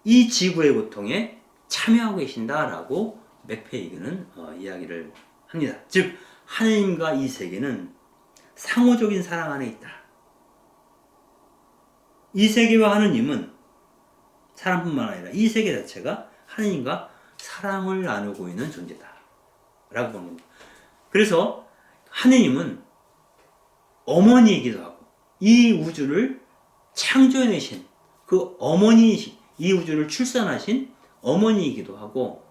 이 지구의 고통에 참여하고 계신다라고 맥페이그는 이야기를 합니다. 즉 하느님과 이 세계는 상호적인 사랑 안에 있다. 이 세계와 하느님은 사람뿐만 아니라 이 세계 자체가 하느님과 사랑을 나누고 있는 존재다 라고 보는 겁니다. 그래서 하느님은 어머니이기도 하고 이 우주를 창조해내신 그 어머니, 이 우주를 출산하신 어머니이기도 하고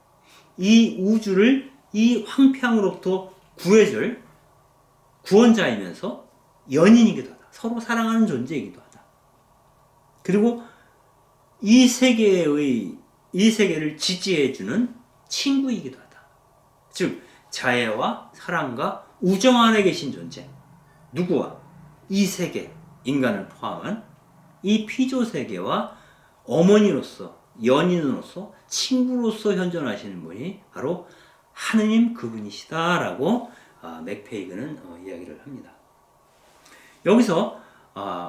이 우주를 이 황폐함으로부터 구해줄 구원자이면서 연인이기도 하다. 서로 사랑하는 존재이기도 하다. 그리고 이 세계를 지지해주는 친구이기도 하다. 즉 자애와 사랑과 우정 안에 계신 존재. 누구와? 이 세계, 인간을 포함한 이 피조 세계와 어머니로서, 연인으로서, 친구로서 현존하시는 분이 바로 하느님 그분이시다라고 맥페이그는 이야기를 합니다. 여기서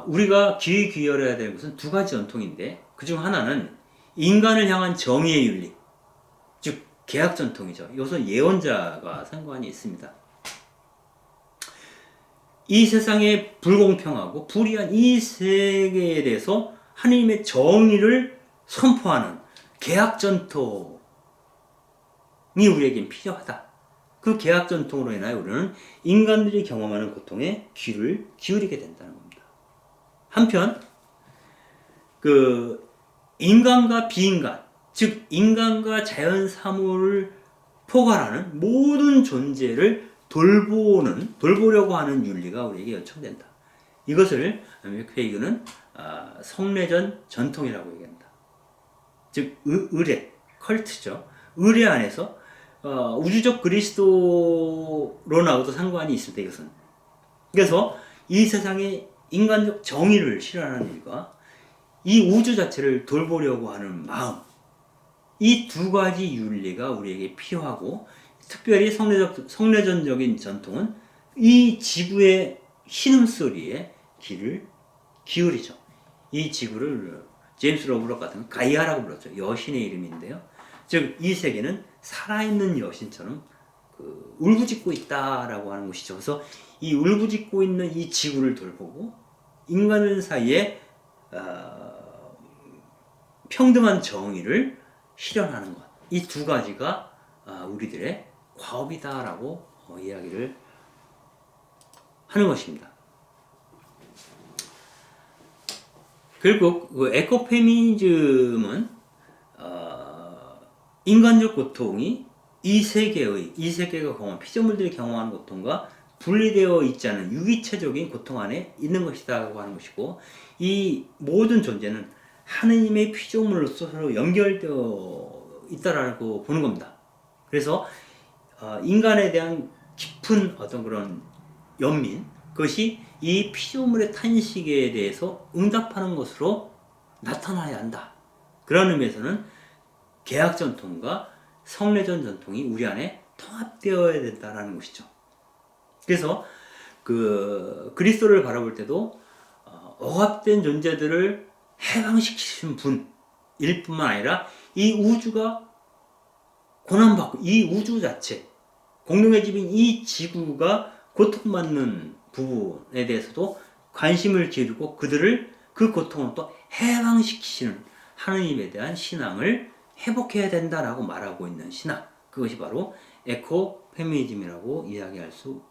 우리가 귀결해야 될 것은 두 가지 전통인데 그중 하나는 인간을 향한 정의의 윤리, 즉 계약 전통이죠. 여기서 예언자가 상관이 있습니다. 이 세상의 불공평하고 불의한 이 세계에 대해서 하느님의 정의를 선포하는 계약 전통이 우리에겐 필요하다. 그 계약 전통으로 인하여 우리는 인간들이 경험하는 고통에 귀를 기울이게 된다는 겁니다. 한편 그 인간과 비인간, 즉 인간과 자연 사물을 포괄하는 모든 존재를 돌보려고 하는 윤리가 우리에게 요청된다. 이것을 맥페이그는 성례전 전통이라고 얘기합니다. 즉 의례, 컬트죠. 의례 안에서 우주적 그리스도론하고도 상관이 있습니다. 이것은. 그래서 이 세상의 인간적 정의를 실현하는 일과 이 우주 자체를 돌보려고 하는 마음, 이 두 가지 윤리가 우리에게 필요하고, 특별히 성례전적인 전통은 이 지구의 신음소리에 귀를 기울이죠. 이 지구를 제임스 로블록 같은 가이아라고 불렀죠. 여신의 이름인데요. 즉 이 세계는 살아있는 여신처럼 울부짖고 있다라고 하는 것이죠. 그래서 이 울부짖고 있는 이 지구를 돌보고 인간들 사이에 평등한 정의를 실현하는 것, 이 두 가지가 우리들의 과업이다라고 이야기를 하는 것입니다. 결국 그 에코페미니즘은 인간적 고통이 이 세계가 경험한 피조물들이 경험하는 고통과 분리되어 있지 않은 유기체적인 고통 안에 있는 것이다라고 하는 것이고, 이 모든 존재는 하느님의 피조물로서 서로 연결되어 있다라고 보는 겁니다. 그래서 인간에 대한 깊은 어떤 그런 연민, 그것이 이 피조물의 탄식에 대해서 응답하는 것으로 나타나야 한다. 그런 의미에서는 계약 전통과 성례전 전통이 우리 안에 통합되어야 된다라는 것이죠. 그래서 그리스도를 바라볼 때도 억압된 존재들을 해방시키신 분일 뿐만 아니라 이 우주가 고난받고 이 우주 자체, 공동의 집인 이 지구가 고통받는 부분에 대해서도 관심을 기울이고 그들을 그 고통을 또 해방시키시는 하느님에 대한 신앙을 회복해야 된다라고 말하고 있는 신앙, 그것이 바로 에코페미니즘이라고 이야기할 수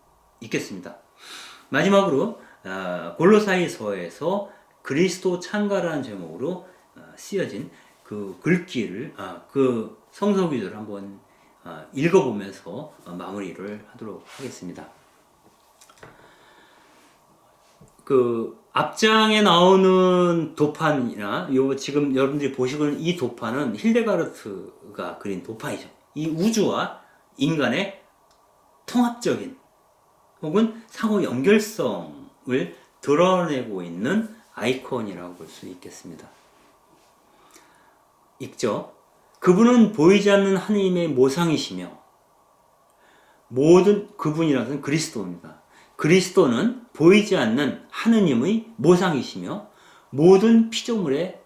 있겠습니다. 마지막으로 골로사이서에서 그리스도 찬가라는 제목으로 쓰여진 그 글귀를 그 성서 구절을 한번 읽어보면서 마무리를 하도록 하겠습니다. 그 앞장에 나오는 도판이나 지금 여러분들이 보시고 있는 이 도판은 힐데가르트가 그린 도판이죠. 이 우주와 인간의 통합적인 혹은 상호 연결성을 드러내고 있는 아이콘이라고 볼 수 있겠습니다. 읽죠. 그분은 보이지 않는 하느님의 모상이시며 모든 그분이라는 것은 그리스도입니다. 그리스도는 보이지 않는 하느님의 모상이시며 모든 피조물의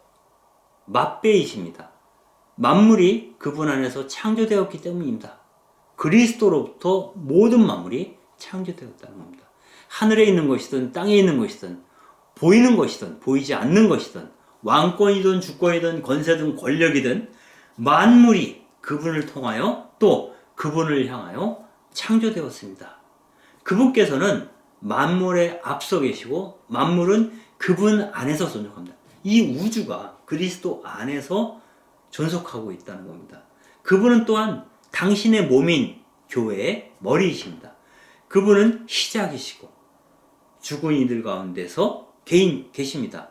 맞배이십니다. 만물이 그분 안에서 창조되었기 때문입니다. 그리스도로부터 모든 만물이 창조되었다는 겁니다. 하늘에 있는 것이든 땅에 있는 것이든 보이는 것이든 보이지 않는 것이든 왕권이든 주권이든 권세든 권력이든 만물이 그분을 통하여 또 그분을 향하여 창조되었습니다. 그분께서는 만물에 앞서 계시고 만물은 그분 안에서 존속합니다. 이 우주가 그리스도 안에서 존속하고 있다는 겁니다. 그분은 또한 당신의 몸인 교회의 머리이십니다. 그분은 시작이시고 죽은 이들 가운데서 개인 계십니다.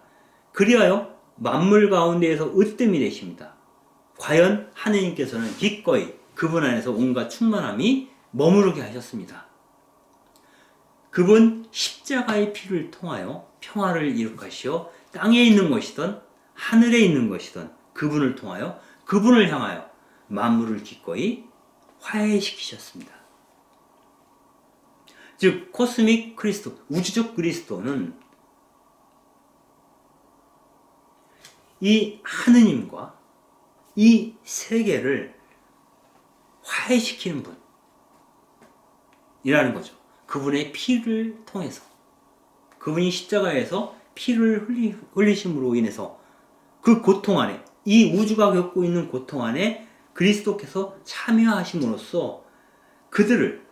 그리하여 만물 가운데에서 으뜸이 되십니다. 과연 하느님께서는 기꺼이 그분 안에서 온갖 충만함이 머무르게 하셨습니다. 그분 십자가의 피를 통하여 평화를 이룩하시어 땅에 있는 것이든 하늘에 있는 것이든 그분을 통하여 그분을 향하여 만물을 기꺼이 화해시키셨습니다. 즉 코스믹 그리스도, 우주적 그리스도는 이 하느님과 이 세계를 화해시키는 분이라는 거죠. 그분의 피를 통해서, 그분이 십자가에서 피를 흘리심으로 인해서 그 고통 안에, 이 우주가 겪고 있는 고통 안에 그리스도께서 참여하심으로써 그들을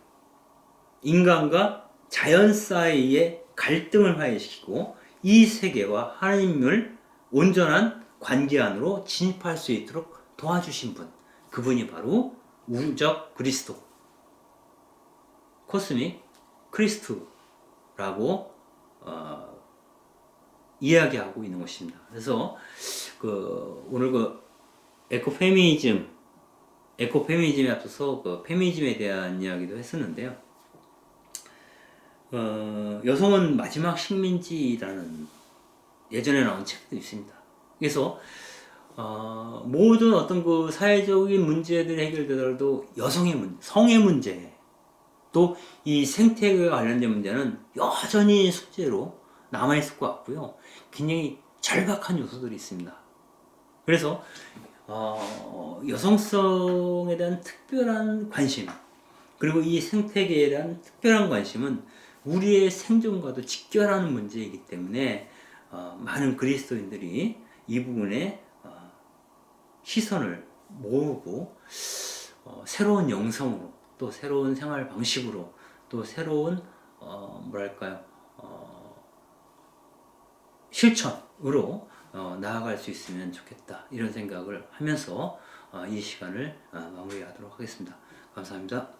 인간과 자연 사이의 갈등을 화해시키고 이 세계와 하나님을 온전한 관계 안으로 진입할 수 있도록 도와주신 분, 그분이 바로 우주적 그리스도, 코스믹 크리스트라고 이야기하고 있는 것입니다. 그래서 오늘 에코페미니즘에 앞서서 페미니즘에 대한 이야기도 했었는데요. 여성은 마지막 식민지라는 예전에 나온 책도 있습니다. 그래서 모든 어떤 사회적인 문제들이 해결되더라도 여성의 문제, 성의 문제, 또 이 생태계와 관련된 문제는 여전히 숙제로 남아있을 것 같고요. 굉장히 절박한 요소들이 있습니다. 그래서 여성성에 대한 특별한 관심, 그리고 이 생태계에 대한 특별한 관심은 우리의 생존과도 직결하는 문제이기 때문에 많은 그리스도인들이 이 부분에 시선을 모으고 새로운 영성으로, 또 새로운 생활 방식으로, 또 새로운 실천으로 나아갈 수 있으면 좋겠다, 이런 생각을 하면서 이 시간을 마무리하도록 하겠습니다. 감사합니다.